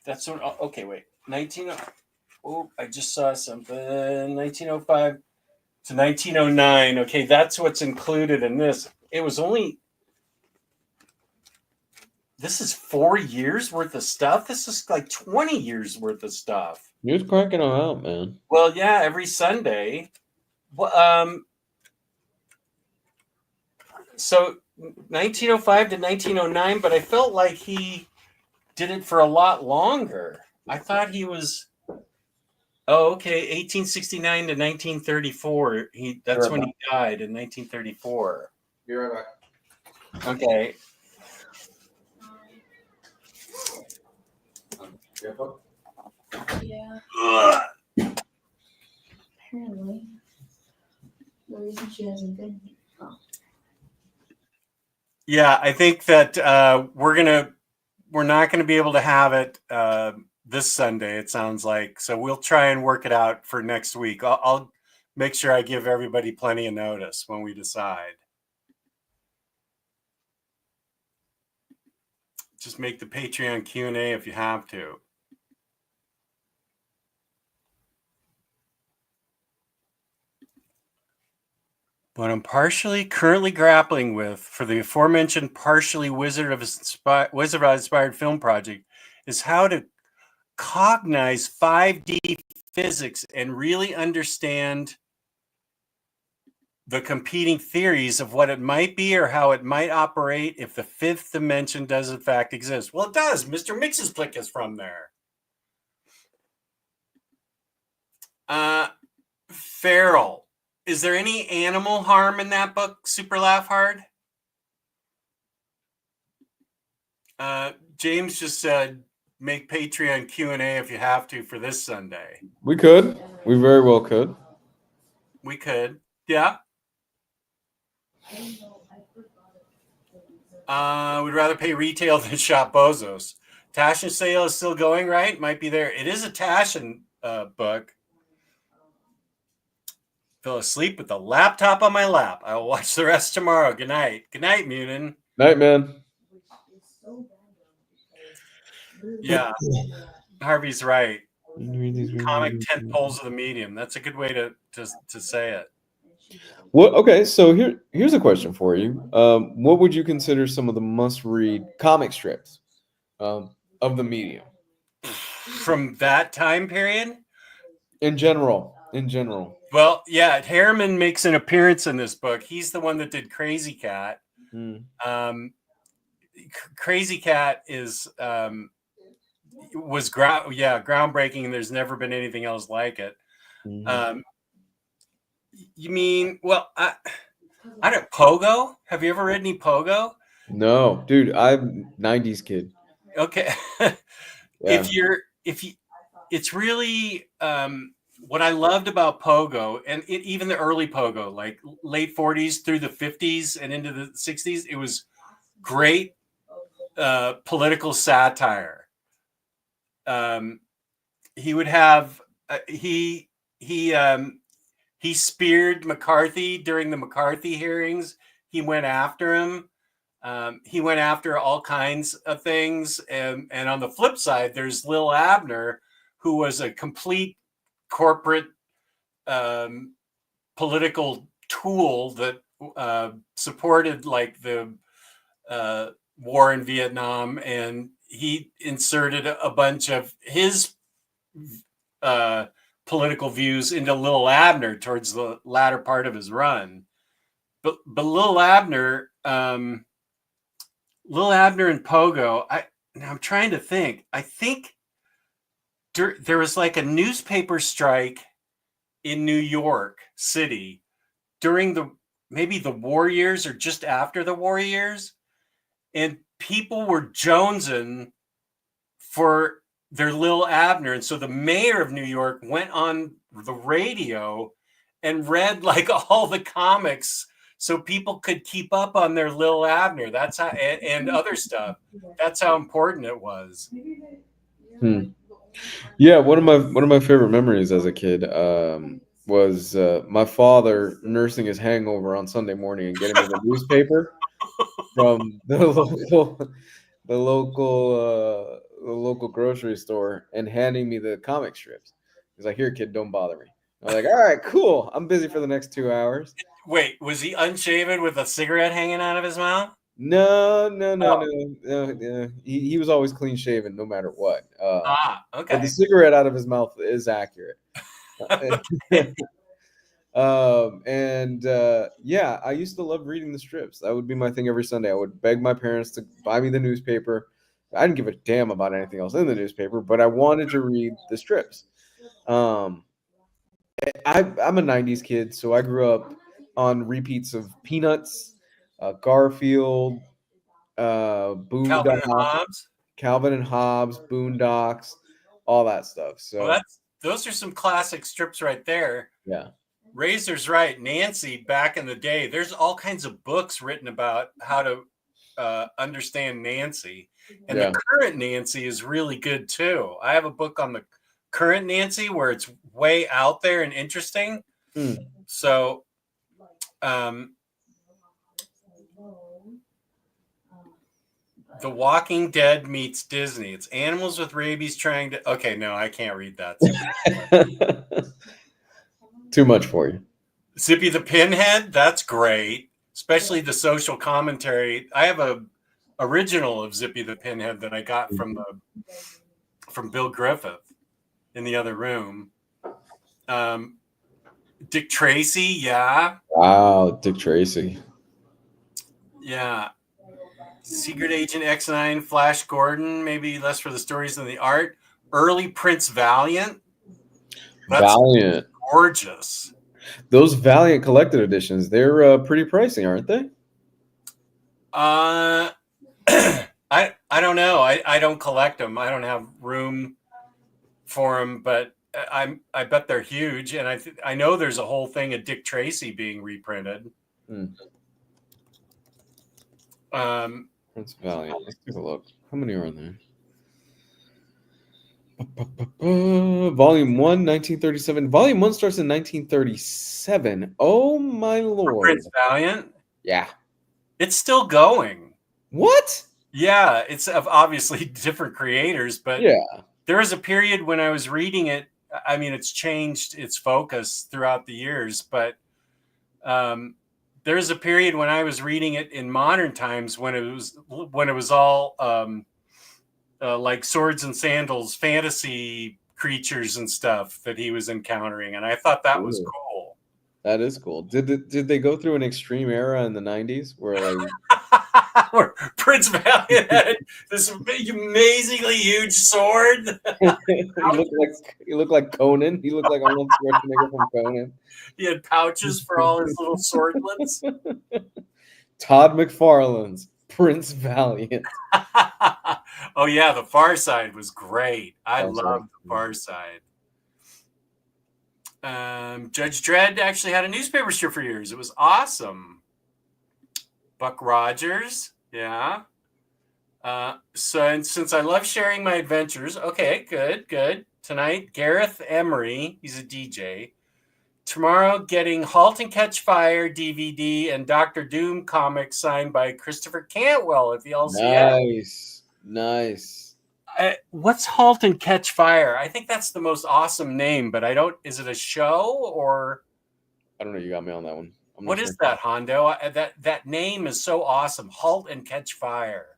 [SPEAKER 1] Okay, wait. Oh, I just saw something. 1905 to 1909. Okay, that's what's included in this. It was only. This is 4 years worth of stuff. This is like 20 years worth of stuff.
[SPEAKER 2] You're just cranking them out, man.
[SPEAKER 1] Well, yeah, every Sunday. Well, so 1905 to 1909, but I felt like he did it for a lot longer. I thought he was. Oh, okay, 1869 to 1934. That's when he died in 1934.
[SPEAKER 2] Be right back.
[SPEAKER 1] Okay.
[SPEAKER 3] Yeah. Apparently. The reason she hasn't been here. Oh.
[SPEAKER 1] Yeah, I think that we're not gonna be able to have it this Sunday. It sounds like so. We'll try and work it out for next week. I'll make sure I give everybody plenty of notice when we decide. Just make the Patreon Q&A if you have to. What I'm currently grappling with for the aforementioned partially Wizard of Inspired film project is how to cognize 5D physics and really understand the competing theories of what it might be or how it might operate if the fifth dimension does in fact exist. Well, it does. Mr. Mixesplick is from there. Feral. Is there any animal harm in that book, Super Laugh Hard? James just said, make Patreon Q&A if you have to for this Sunday.
[SPEAKER 2] We could. We very well could.
[SPEAKER 1] We could. Yeah. We'd rather pay retail than shop bozos. Taschen sale is still going, right? Might be there. It is a Taschen book. Fell asleep with the laptop on my lap. I will watch the rest tomorrow. Good night. Good night, Munin.
[SPEAKER 2] Night, man.
[SPEAKER 1] Yeah, Harvey's right. Comic tent poles of the medium. That's a good way to say it.
[SPEAKER 2] What? Okay, so here's a question for you. What would you consider some of the must-read comic strips of the medium
[SPEAKER 1] From that time period?
[SPEAKER 2] in general? In general.
[SPEAKER 1] Well, yeah, Harriman makes an appearance in this book. He's the one that did Crazy Cat. Crazy Cat was groundbreaking, and there's never been anything else like it. You mean, well, I don't Pogo? Have you ever read any Pogo?
[SPEAKER 2] No, dude, I'm 90s kid.
[SPEAKER 1] Okay.
[SPEAKER 2] Yeah.
[SPEAKER 1] It's really what I loved about Pogo, and even the early Pogo, like late 40s through the 50s and into the 60s, it was great political satire. He would have he speared McCarthy during the McCarthy hearings. He went after him. He went after all kinds of things. And on the flip side, there's Lil Abner, who was a complete corporate political tool that supported like the war in Vietnam. And he inserted a bunch of his political views into Lil Abner towards the latter part of his run. But Lil Abner and Pogo, I'm trying to think. I think there was like a newspaper strike in New York City during maybe the war years or just after the war years. And people were jonesing for their Lil Abner. And so the mayor of New York went on the radio and read like all the comics so people could keep up on their Lil Abner. That's how, and other stuff. That's how important it was.
[SPEAKER 2] Yeah, one of my favorite memories as a kid was my father nursing his hangover on Sunday morning and getting me the newspaper from the local grocery store and handing me the comic strips. He's like, "Here, kid, don't bother me." I was like, "All right, cool. I'm busy for the next 2 hours."
[SPEAKER 1] Wait, was he unshaven with a cigarette hanging out of his mouth?
[SPEAKER 2] No. He was always clean shaven, no matter what.
[SPEAKER 1] Okay.
[SPEAKER 2] But the cigarette out of his mouth is accurate. Yeah, I used to love reading the strips. That would be my thing every Sunday. I would beg my parents to buy me the newspaper. I didn't give a damn about anything else in the newspaper, but I wanted to read the strips. I'm a 90s kid, so I grew up on repeats of Peanuts, Garfield, Boondocks, Calvin and Hobbes, Boondocks, all that stuff. So
[SPEAKER 1] those are some classic strips right there.
[SPEAKER 2] Yeah.
[SPEAKER 1] Razor's right. Nancy, back in the day, there's all kinds of books written about how to understand Nancy. And the current Nancy is really good too. I have a book on the current Nancy where it's way out there and interesting. So The Walking Dead meets Disney. It's animals with rabies trying to... Okay, no, I can't read that.
[SPEAKER 2] Too much for you.
[SPEAKER 1] Zippy the Pinhead, that's great. Especially the social commentary. I have a original of Zippy the Pinhead that I got from Bill Griffith in the other room. Dick Tracy, yeah.
[SPEAKER 2] Wow, Dick Tracy.
[SPEAKER 1] Yeah. Secret Agent X9, Flash Gordon, maybe less for the stories than the art. Early Prince Valiant. That's
[SPEAKER 2] Valiant.
[SPEAKER 1] Gorgeous.
[SPEAKER 2] Those Valiant collected editions, they're pretty pricey, aren't they?
[SPEAKER 1] I don't know. I don't collect them. I don't have room for them, but I bet they're huge. And I know there's a whole thing of Dick Tracy being reprinted.
[SPEAKER 2] Prince Valiant. Let's take a look. How many are in there? Volume 1, 1937. Volume 1 starts in 1937. Oh, my lord.
[SPEAKER 1] For Prince Valiant?
[SPEAKER 2] Yeah.
[SPEAKER 1] It's still going.
[SPEAKER 2] What?
[SPEAKER 1] Yeah, it's of obviously different creators, but
[SPEAKER 2] Yeah.
[SPEAKER 1] there was a period when I was reading it. I mean, it's changed its focus throughout the years, but there's a period when I was reading it in modern times when it was all like swords and sandals, fantasy creatures and stuff that he was encountering, and I thought that was
[SPEAKER 2] Ooh,
[SPEAKER 1] cool.
[SPEAKER 2] that is cool. Did they go through an extreme era in the 90s where like
[SPEAKER 1] Where Prince Valiant had this amazingly huge sword.
[SPEAKER 2] he looked like Conan? He looked like Arnold Schwarzenegger from Conan.
[SPEAKER 1] He had pouches for all his little swordlets.
[SPEAKER 2] Todd McFarlane's Prince Valiant.
[SPEAKER 1] Oh yeah, The Far Side was great. I
[SPEAKER 2] Far Side.
[SPEAKER 1] loved The Far Side. Judge Dredd actually had a newspaper strip for years. It was awesome. Buck Rogers, yeah. And since I love sharing my adventures, okay, good. Tonight, Gareth Emery, he's a DJ. Tomorrow, getting *Halt and Catch Fire* DVD and Doctor Doom comics signed by Christopher Cantwell at the LCS.
[SPEAKER 2] Nice.
[SPEAKER 1] What's *Halt and Catch Fire*? I think that's the most awesome name, but I don't. Is it a show or?
[SPEAKER 2] I don't know. You got me on that one.
[SPEAKER 1] What is that, Hondo? That name is so awesome. *Halt and Catch Fire*.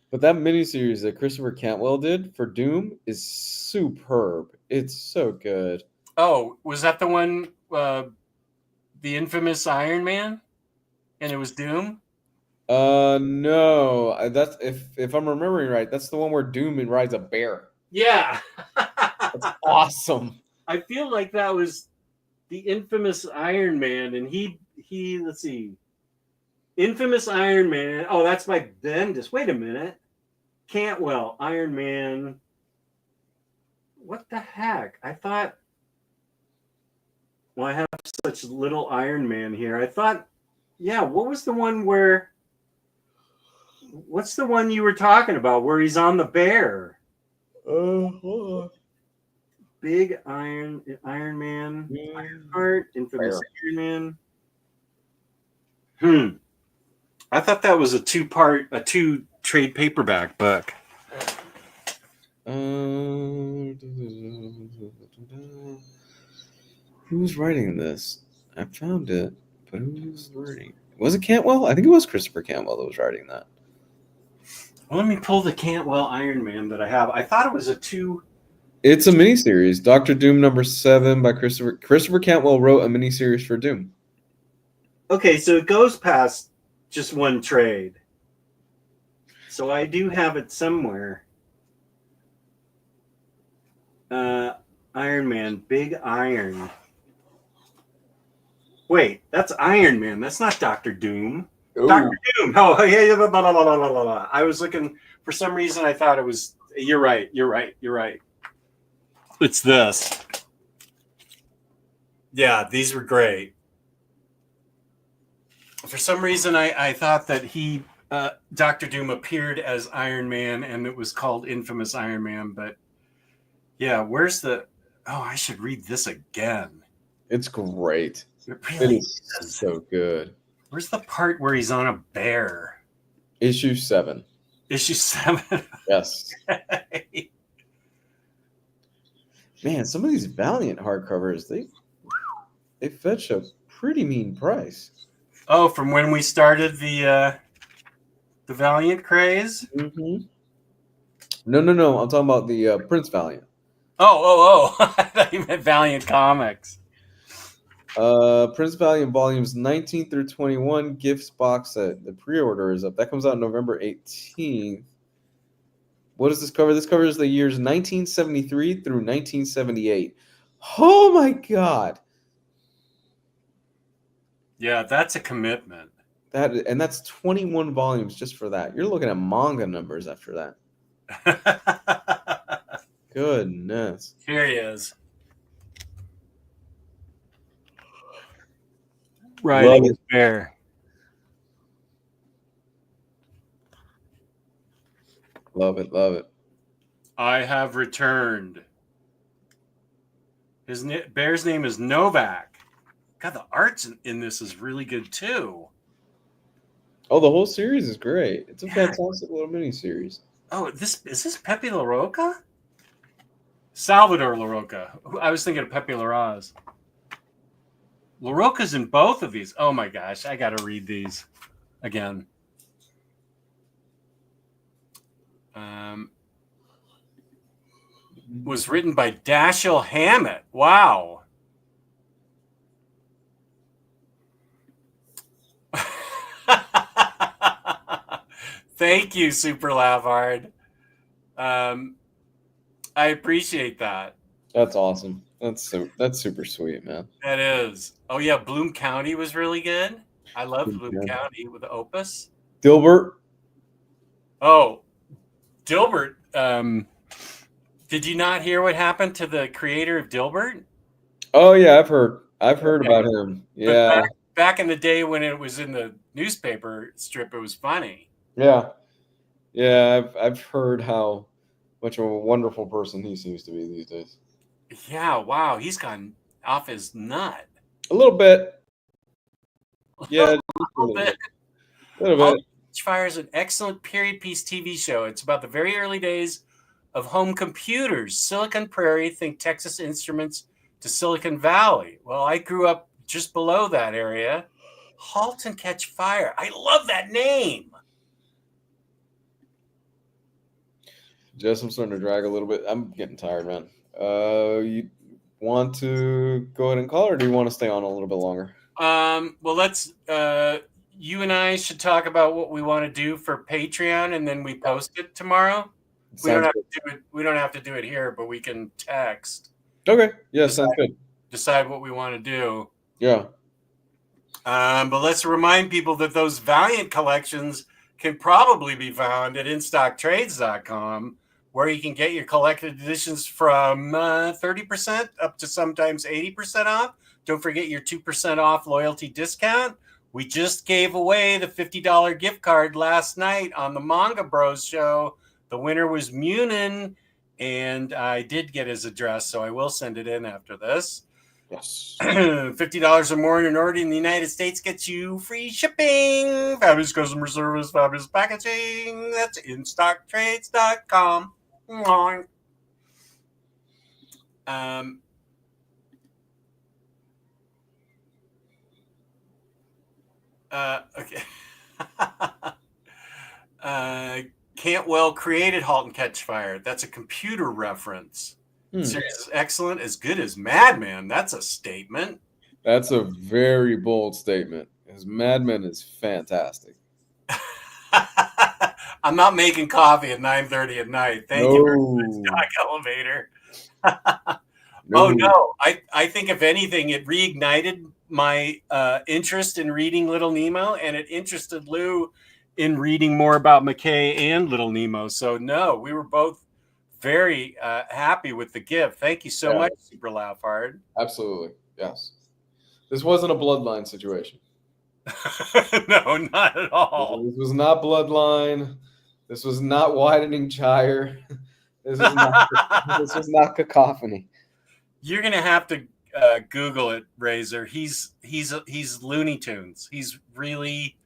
[SPEAKER 2] But that miniseries that Christopher Cantwell did for Doom is superb. It's so good.
[SPEAKER 1] Oh, was that the one, the infamous Iron Man, and it was Doom?
[SPEAKER 2] No, that's if I'm remembering right, that's the one where Doom rides a bear.
[SPEAKER 1] Yeah,
[SPEAKER 2] That's awesome.
[SPEAKER 1] I feel like that was the infamous Iron Man, and he let's see, infamous Iron Man. Oh, that's by Bendis. Wait a minute, Cantwell, Iron Man. What the heck? I thought. Well, I have such little Iron Man here. I thought, yeah, what was the one where? What's the one you were talking about where he's on the bear?
[SPEAKER 2] Hold on.
[SPEAKER 1] Big Iron Man, Ironheart, infamous Iron Man. I thought that was a two trade paperback book.
[SPEAKER 2] Who's writing this? I found it, but who's writing? Was it Cantwell? I think it was Christopher Cantwell that was writing that.
[SPEAKER 1] Well, let me pull the Cantwell Iron Man that I have. I thought it was a two.
[SPEAKER 2] It's a miniseries. Doctor Doom #7 by Christopher Cantwell wrote a miniseries for Doom.
[SPEAKER 1] Okay, so it goes past just one trade. So I do have it somewhere. Iron Man, Big Iron. Wait, that's Iron Man. That's not Doctor Doom.
[SPEAKER 2] Ooh.
[SPEAKER 1] Doctor Doom. Oh, yeah. Blah, blah, blah, blah, blah, blah. I was looking for some reason. I thought it was. You're right. It's this. Yeah, these were great. For some reason, I thought that Doctor Doom appeared as Iron Man, and it was called Infamous Iron Man. But yeah, where's the? Oh, I should read this again.
[SPEAKER 2] It's great.
[SPEAKER 1] It really
[SPEAKER 2] is so good.
[SPEAKER 1] Where's the part where he's on a bear?
[SPEAKER 2] Issue 7.
[SPEAKER 1] Issue 7.
[SPEAKER 2] Yes. Man, some of these Valiant hardcovers, they fetch a pretty mean price.
[SPEAKER 1] Oh, from when we started the Valiant craze?
[SPEAKER 2] Mm-hmm. No. I'm talking about the Prince Valiant.
[SPEAKER 1] Oh. I thought you meant Valiant Comics.
[SPEAKER 2] Prince Valiant volumes 19 through 21 gifts box set. The pre-order is up. That comes out November 18th. What does this cover? This covers the years 1973 through 1978. Oh my God.
[SPEAKER 1] Yeah, that's a commitment.
[SPEAKER 2] That's 21 volumes just for that. You're looking at manga numbers after that. Goodness.
[SPEAKER 1] Here he is. Riding his bear.
[SPEAKER 2] Love it.
[SPEAKER 1] I have returned. His bear's name is Novak. God, the art in this is really good too.
[SPEAKER 2] Oh, the whole series is great. It's a
[SPEAKER 1] Yeah.
[SPEAKER 2] fantastic little mini series.
[SPEAKER 1] Oh, is this Pepe La Roca? Salvador La Roca. I was thinking of Pepe Larraz. La Roca's in both of these. Oh my gosh, I got to read these again. Was written by Dashiell Hammett. Wow. Thank you, Super Laugh Hard. I appreciate that.
[SPEAKER 2] That's awesome. That's super sweet, man.
[SPEAKER 1] That is. Oh yeah, Bloom County was really good. I love Bloom
[SPEAKER 2] Yeah.
[SPEAKER 1] County with the Opus.
[SPEAKER 2] Dilbert.
[SPEAKER 1] Oh, Dilbert. Did you not hear what happened to the creator of Dilbert?
[SPEAKER 2] Oh yeah, I've heard about him. Yeah.
[SPEAKER 1] Back in the day when it was in the newspaper strip, it was funny.
[SPEAKER 2] Yeah. Yeah, I've heard how much of a wonderful person he seems to be these days.
[SPEAKER 1] Yeah, wow, he's gone off his nut.
[SPEAKER 2] A little bit. Yeah,
[SPEAKER 1] a little bit.
[SPEAKER 2] A little bit.
[SPEAKER 1] Fire is an excellent period piece TV show. It's about the very early days of home computers. Silicon Prairie, think Texas Instruments to Silicon Valley. Well, I grew up just below that area. Halt and Catch Fire. I love that name.
[SPEAKER 2] Jess, I'm starting to drag a little bit. I'm getting tired, man. You want to go ahead and call, or do you want to stay on a little bit longer?
[SPEAKER 1] Well, let's. You and I should talk about what we want to do for Patreon, and then we post it tomorrow. We don't have to do it. We don't have to do it here, but we can text.
[SPEAKER 2] Okay. Yeah, sounds good.
[SPEAKER 1] Decide what we want to do.
[SPEAKER 2] Yeah.
[SPEAKER 1] But let's remind people that those Valiant collections can probably be found at InStockTrades.com, where you can get your collected editions from 30% up to sometimes 80% off. Don't forget your 2% off loyalty discount. We just gave away the $50 gift card last night on the MongaBros show. The winner was Munin, and I did get his address, so I will send it in after this.
[SPEAKER 2] Yes.
[SPEAKER 1] $50 or more in an order in the United States gets you free shipping, fabulous customer service, fabulous packaging. That's InStockTrades.com. Okay. Cantwell created Halt and Catch Fire. That's a computer reference. Series is excellent, as good as Madman. That's a statement.
[SPEAKER 2] That's a very bold statement. Because Madman is fantastic.
[SPEAKER 1] I'm not making coffee at 9:30 at night. Thank you very much, Doc Elevator. Oh no! I think if anything, it reignited my interest in reading Little Nemo, and it interested Lou in reading more about McCay and Little Nemo. So no, we were both very happy with the gift. Thank you so much, Super Laugh Hard.
[SPEAKER 2] Absolutely, yes. This wasn't a bloodline situation.
[SPEAKER 1] No, not at all.
[SPEAKER 2] This was not bloodline. This was not widening gyre. This was not cacophony.
[SPEAKER 1] You're gonna have to Google it, Razor. He's Looney Tunes. He's really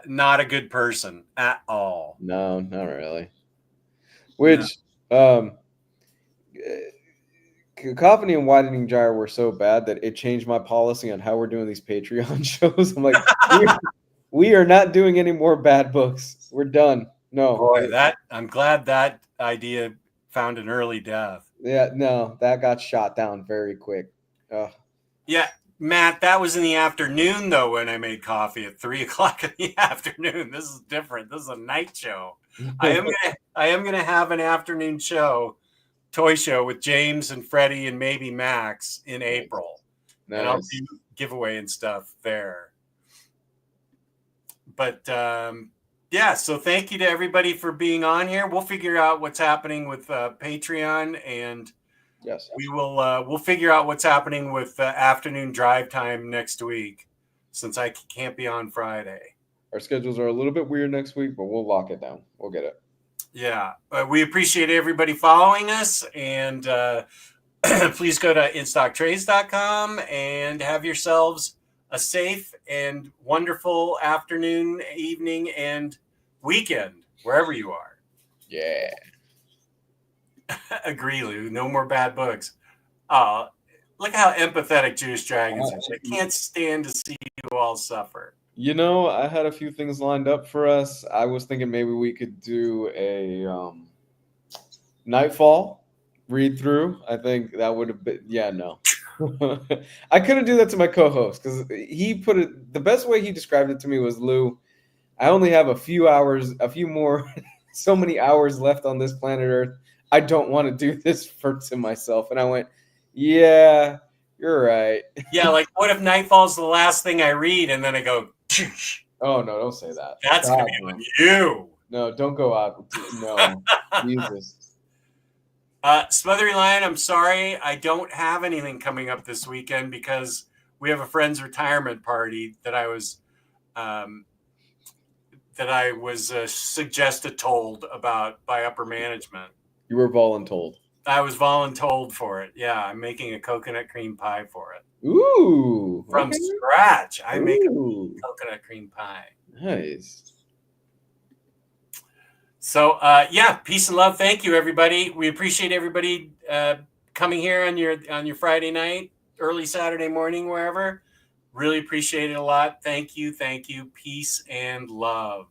[SPEAKER 1] not a good person at all.
[SPEAKER 2] No, not really. Which cacophony and widening gyre were so bad that it changed my policy on how we're doing these Patreon shows. I'm like, we are not doing any more bad books. We're done. No.
[SPEAKER 1] Boy, I'm glad that idea found an early death.
[SPEAKER 2] Yeah, no, that got shot down very quick.
[SPEAKER 1] Yeah, Matt, that was in the afternoon though when I made coffee at 3:00 in the afternoon. This is different. This is a night show. I am gonna have an afternoon show, toy show with James and Freddie and maybe Max in April. Nice. And I'll do giveaway and stuff there. But yeah, so thank you to everybody for being on here. We'll figure out what's happening with Patreon, and
[SPEAKER 2] yes,
[SPEAKER 1] we'll figure out what's happening with afternoon drive time next week, since I can't be on Friday.
[SPEAKER 2] Our schedules are a little bit weird next week, but we'll lock it down. We'll get it.
[SPEAKER 1] Yeah, we appreciate everybody following us, and please go to InStockTrades.com and have yourselves a safe and wonderful afternoon, evening, and weekend, wherever you are.
[SPEAKER 2] Yeah.
[SPEAKER 1] Agree, Lou. No more bad books. Look how empathetic Jewish Dragons are. I can't stand to see you all suffer.
[SPEAKER 2] You know, I had a few things lined up for us. I was thinking maybe we could do a Nightfall read through. I think that would have been, yeah, no. I couldn't do that to my co-host because he put it, the best way he described it to me was, Lou, I only have a few hours, a few more, so many hours left on this planet Earth. I don't want to do this to myself. And I went, yeah, you're right.
[SPEAKER 1] Yeah, like what if Nightfall's the last thing I read and then I go, "Pshh."
[SPEAKER 2] Oh, no, don't say that.
[SPEAKER 1] That's going to be on you.
[SPEAKER 2] No, don't go out. No, Jesus.
[SPEAKER 1] Smothery Lion, I'm sorry. I don't have anything coming up this weekend because we have a friend's retirement party that I was suggested told about by upper management.
[SPEAKER 2] You were voluntold.
[SPEAKER 1] I was voluntold for it. Yeah, I'm making a coconut cream pie for it.
[SPEAKER 2] Ooh.
[SPEAKER 1] From
[SPEAKER 2] okay.
[SPEAKER 1] scratch. I make a
[SPEAKER 2] Ooh.
[SPEAKER 1] coconut cream pie.
[SPEAKER 2] Nice.
[SPEAKER 1] So, yeah, peace and love. Thank you, everybody. We appreciate everybody coming here on your Friday night, early Saturday morning, wherever. Really appreciate it a lot. Thank you. Peace and love.